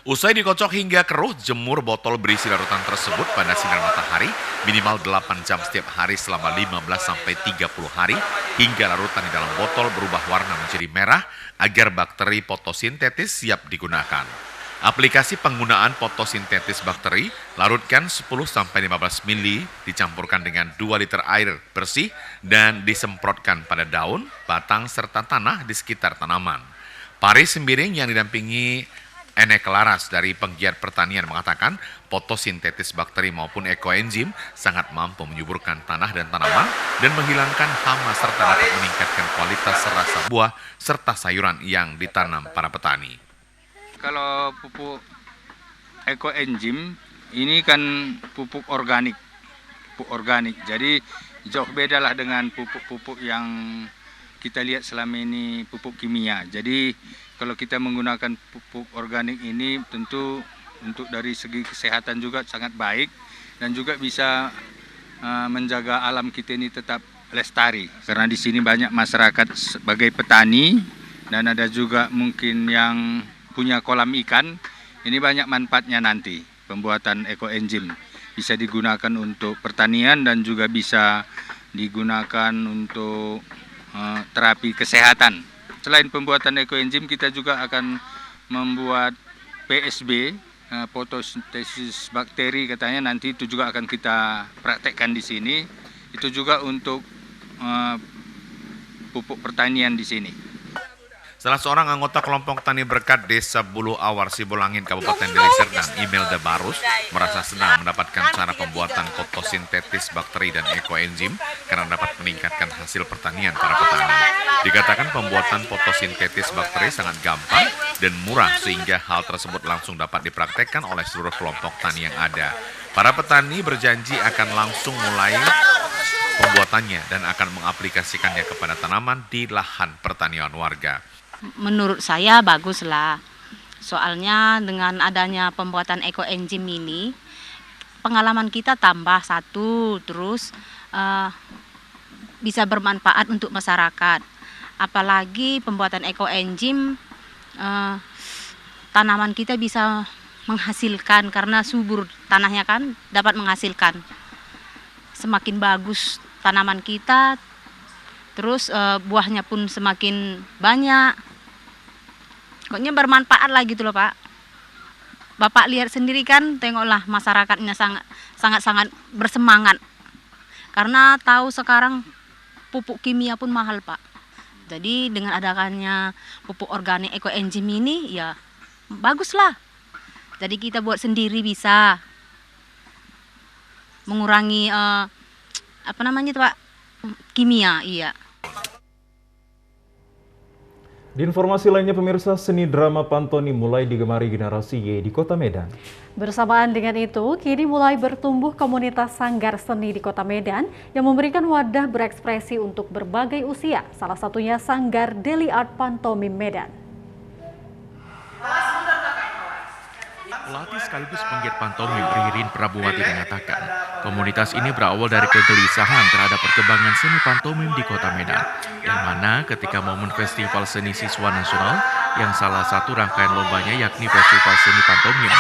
Usai dikocok hingga keruh, jemur botol berisi larutan tersebut pada sinar matahari minimal 8 jam setiap hari selama 15-30 hari hingga larutan di dalam botol berubah warna menjadi merah agar bakteri fotosintetis siap digunakan. Aplikasi penggunaan fotosintetis bakteri, larutkan 10-15 ml, dicampurkan dengan 2 liter air bersih dan disemprotkan pada daun, batang, serta tanah di sekitar tanaman. Paris Sembiring yang didampingi Enek Laras dari penggiat pertanian mengatakan fotosintetis bakteri maupun ekoenzim sangat mampu menyuburkan tanah dan tanaman dan menghilangkan hama serta dapat meningkatkan kualitas rasa buah serta sayuran yang ditanam para petani. Kalau pupuk ekoenzim ini kan pupuk organik, jadi jauh beda lah dengan pupuk-pupuk yang kita lihat selama ini, pupuk kimia. Jadi kalau kita menggunakan pupuk organik ini tentu untuk dari segi kesehatan juga sangat baik dan juga bisa menjaga alam kita ini tetap lestari. Karena di sini banyak masyarakat sebagai petani dan ada juga mungkin yang punya kolam ikan, ini banyak manfaatnya nanti. Pembuatan ekoenzim bisa digunakan untuk pertanian dan juga bisa digunakan untuk terapi kesehatan. Selain pembuatan ekoenzim, kita juga akan membuat PSB, fotosintesis bakteri katanya, nanti itu juga akan kita praktekkan di sini. Itu juga untuk pupuk pertanian di sini. Salah seorang anggota kelompok tani berkat Desa Buluh Awar, Sibolangit, Kabupaten Deli Serdang, Imelda Barus, merasa senang mendapatkan cara pembuatan fotosintetis bakteri dan ekoenzim karena dapat meningkatkan hasil pertanian para petani. Dikatakan pembuatan fotosintetis bakteri sangat gampang dan murah sehingga hal tersebut langsung dapat dipraktekkan oleh seluruh kelompok tani yang ada. Para petani berjanji akan langsung mulai pembuatannya dan akan mengaplikasikannya kepada tanaman di lahan pertanian warga. Menurut saya baguslah, soalnya dengan adanya pembuatan ekoenzim ini pengalaman kita tambah satu, terus bisa bermanfaat untuk masyarakat. Apalagi pembuatan ekoenzim, tanaman kita bisa menghasilkan karena subur tanahnya kan, dapat menghasilkan. Semakin bagus tanaman kita, terus buahnya pun semakin banyak. Pokoknya bermanfaat lah gitu loh Pak. Bapak lihat sendiri kan, tengoklah masyarakatnya sangat bersemangat. Karena tahu sekarang pupuk kimia pun mahal Pak. Jadi dengan adanya pupuk organik ekoenzim ini ya baguslah. Jadi kita buat sendiri bisa mengurangi Pak, kimia, iya. Di informasi lainnya pemirsa, seni drama pantoni mulai digemari generasi Y di Kota Medan. Bersamaan dengan itu, kini mulai bertumbuh komunitas sanggar seni di Kota Medan yang memberikan wadah berekspresi untuk berbagai usia, salah satunya Sanggar Deli Art Pantomim Medan. Pelatih sekaligus penggiat pantomim Ririn Prabuwati mengatakan, komunitas ini berawal dari kegelisahan terhadap perkembangan seni pantomim di Kota Medan, yang mana ketika momen Festival Seni Siswa Nasional yang salah satu rangkaian lombanya yakni Festival Seni Pantomim,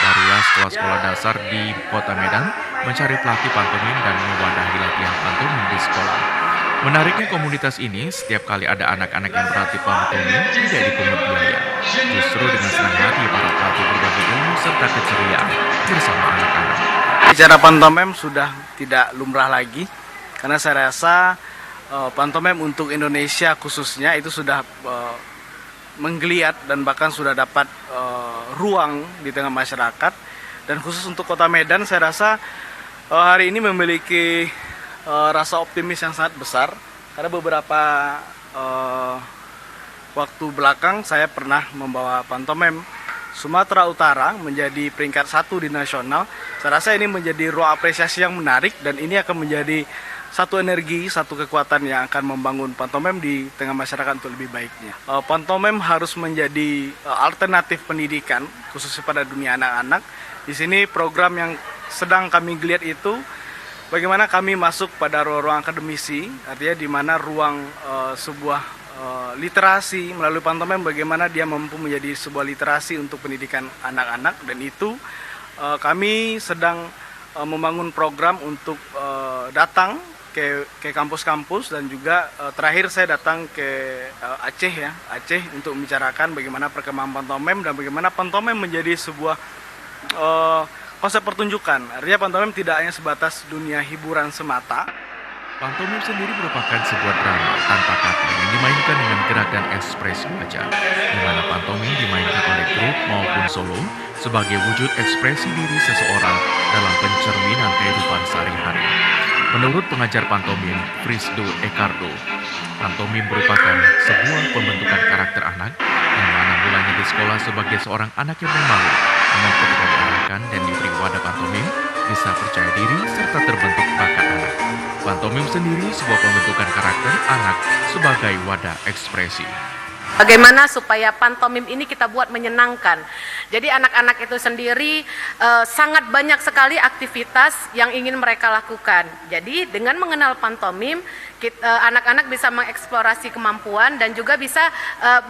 barulah sekolah-sekolah dasar di Kota Medan mencari pelatih pantomim dan mewadahi latihan pantomim di sekolah. Menariknya komunitas ini, setiap kali ada anak-anak yang berlatih pantomim tidak dipungut biaya. Justru dengan senang hati para pelatih berbagi ilmu serta keceriaan bersama anak-anak. Bicara pantomim sudah tidak lumrah lagi, karena saya rasa pantomim untuk Indonesia khususnya itu sudah menggeliat dan bahkan sudah dapat ruang di tengah masyarakat. Dan khusus untuk Kota Medan saya rasa hari ini memiliki rasa optimis yang sangat besar, karena beberapa waktu belakang saya pernah membawa pantomim Sumatera Utara menjadi peringkat 1 di nasional. Saya rasa ini menjadi ruang apresiasi yang menarik, dan ini akan menjadi satu energi, satu kekuatan yang akan membangun pantomim di tengah masyarakat untuk lebih baiknya. Pantomim harus menjadi alternatif pendidikan khususnya pada dunia anak-anak. Di sini program yang sedang kami geliat itu bagaimana kami masuk pada ruang akademisi, artinya di mana ruang sebuah literasi melalui pantomim, bagaimana dia mampu menjadi sebuah literasi untuk pendidikan anak-anak, dan itu kami sedang membangun program untuk datang ke kampus-kampus, dan juga terakhir saya datang ke Aceh untuk membicarakan bagaimana perkembangan pantomim dan bagaimana pantomim menjadi sebuah konsep pertunjukan. Artinya pantomim tidak hanya sebatas dunia hiburan semata. Pantomim sendiri merupakan sebuah drama tanpa kata yang dimainkan dengan gerakan ekspresi wajah, di mana pantomim dimainkan oleh grup maupun solo sebagai wujud ekspresi diri seseorang dalam pencerminan kehidupan sehari-hari. Menurut pengajar pantomim Frisdo Ecardo, pantomim merupakan sebuah pembentukan karakter anak yang mana mulanya di sekolah sebagai seorang anak yang pemalu, namun ketika diarahkan dan diberi wadah pantomim, bisa percaya diri serta terbentuk bakat anak. Pantomim sendiri sebuah pembentukan karakter anak sebagai wadah ekspresi. Bagaimana supaya pantomim ini kita buat menyenangkan. Jadi anak-anak itu sendiri sangat banyak sekali aktivitas yang ingin mereka lakukan. Jadi dengan mengenal pantomim, anak-anak bisa mengeksplorasi kemampuan dan juga bisa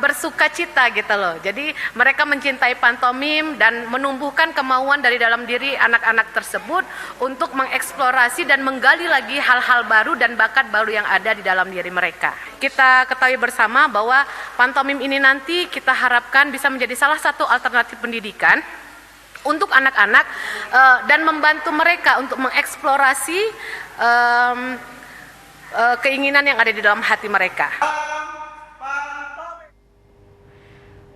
bersukacita gitu loh. Jadi mereka mencintai pantomim dan menumbuhkan kemauan dari dalam diri anak-anak tersebut untuk mengeksplorasi dan menggali lagi hal-hal baru dan bakat baru yang ada di dalam diri mereka. Kita ketahui bersama bahwa pantomim ini nanti kita harapkan bisa menjadi salah satu alternatif pendidikan untuk anak-anak dan membantu mereka untuk mengeksplorasi keinginan yang ada di dalam hati mereka.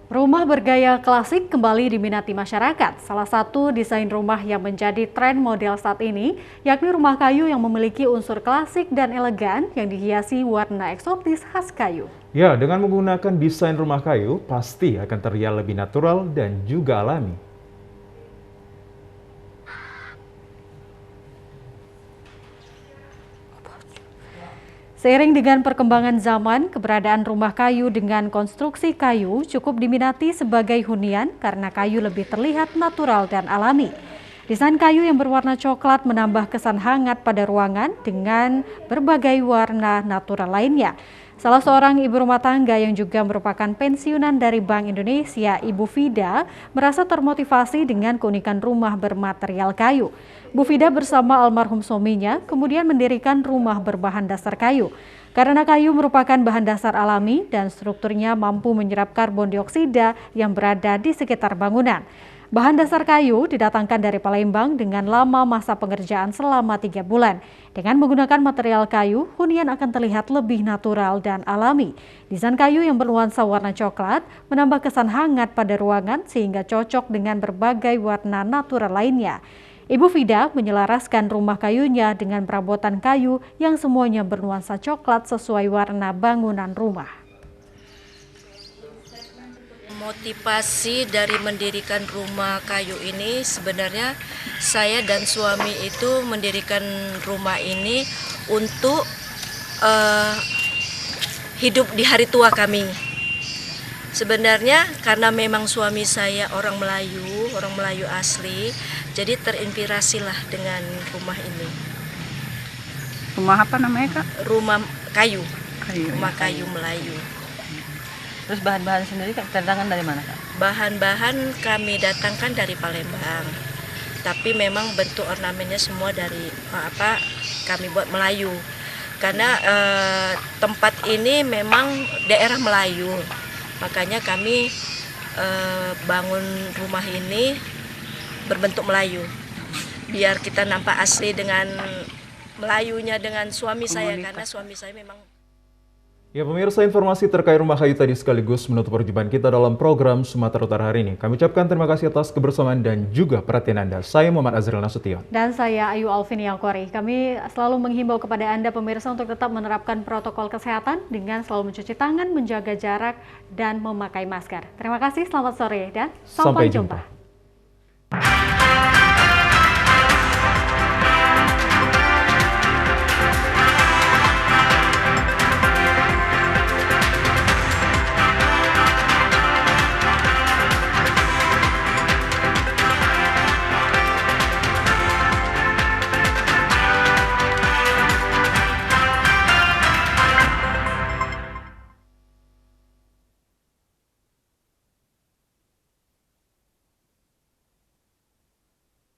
Rumah bergaya klasik kembali diminati masyarakat. Salah satu desain rumah yang menjadi tren model saat ini, yakni rumah kayu yang memiliki unsur klasik dan elegan yang dihiasi warna eksotis khas kayu. Ya, dengan menggunakan desain rumah kayu, pasti akan terlihat lebih natural dan juga alami. Seiring dengan perkembangan zaman, keberadaan rumah kayu dengan konstruksi kayu cukup diminati sebagai hunian karena kayu lebih terlihat natural dan alami. Desain kayu yang berwarna coklat menambah kesan hangat pada ruangan dengan berbagai warna natural lainnya. Salah seorang ibu rumah tangga yang juga merupakan pensiunan dari Bank Indonesia, Ibu Fida, merasa termotivasi dengan keunikan rumah bermaterial kayu. Bu Fida bersama almarhum suaminya kemudian mendirikan rumah berbahan dasar kayu. Karena kayu merupakan bahan dasar alami dan strukturnya mampu menyerap karbon dioksida yang berada di sekitar bangunan. Bahan dasar kayu didatangkan dari Palembang dengan lama masa pengerjaan selama 3 bulan. Dengan menggunakan material kayu, hunian akan terlihat lebih natural dan alami. Desain kayu yang bernuansa warna coklat menambah kesan hangat pada ruangan sehingga cocok dengan berbagai warna natural lainnya. Ibu Fida menyelaraskan rumah kayunya dengan perabotan kayu yang semuanya bernuansa coklat sesuai warna bangunan rumah. Motivasi dari mendirikan rumah kayu ini sebenarnya saya dan suami itu mendirikan rumah ini untuk hidup di hari tua kami. Sebenarnya karena memang suami saya orang Melayu asli, jadi terinspirasilah dengan rumah ini. Rumah apa namanya, Kak? Rumah kayu. Rumah kayu Melayu. Terus bahan-bahan sendiri datangkan dari mana, Kak? Bahan-bahan kami datangkan dari Palembang. Tapi memang bentuk ornamennya semua dari kami buat Melayu. karena tempat ini memang daerah Melayu, makanya kami bangun rumah ini berbentuk Melayu, biar kita nampak asli dengan Melayunya dengan suami saya, karena suami saya memang. Ya pemirsa, informasi terkait Rumah Kayu tadi sekaligus menutup perjumpaan kita dalam program Sumatera Utara hari ini. Kami ucapkan terima kasih atas kebersamaan dan juga perhatian Anda. Saya Muhammad Azril Nasution. Dan saya Ayu Alvin Yangkori. Kami selalu menghimbau kepada Anda pemirsa untuk tetap menerapkan protokol kesehatan dengan selalu mencuci tangan, menjaga jarak, dan memakai masker. Terima kasih, selamat sore dan sampai jumpa.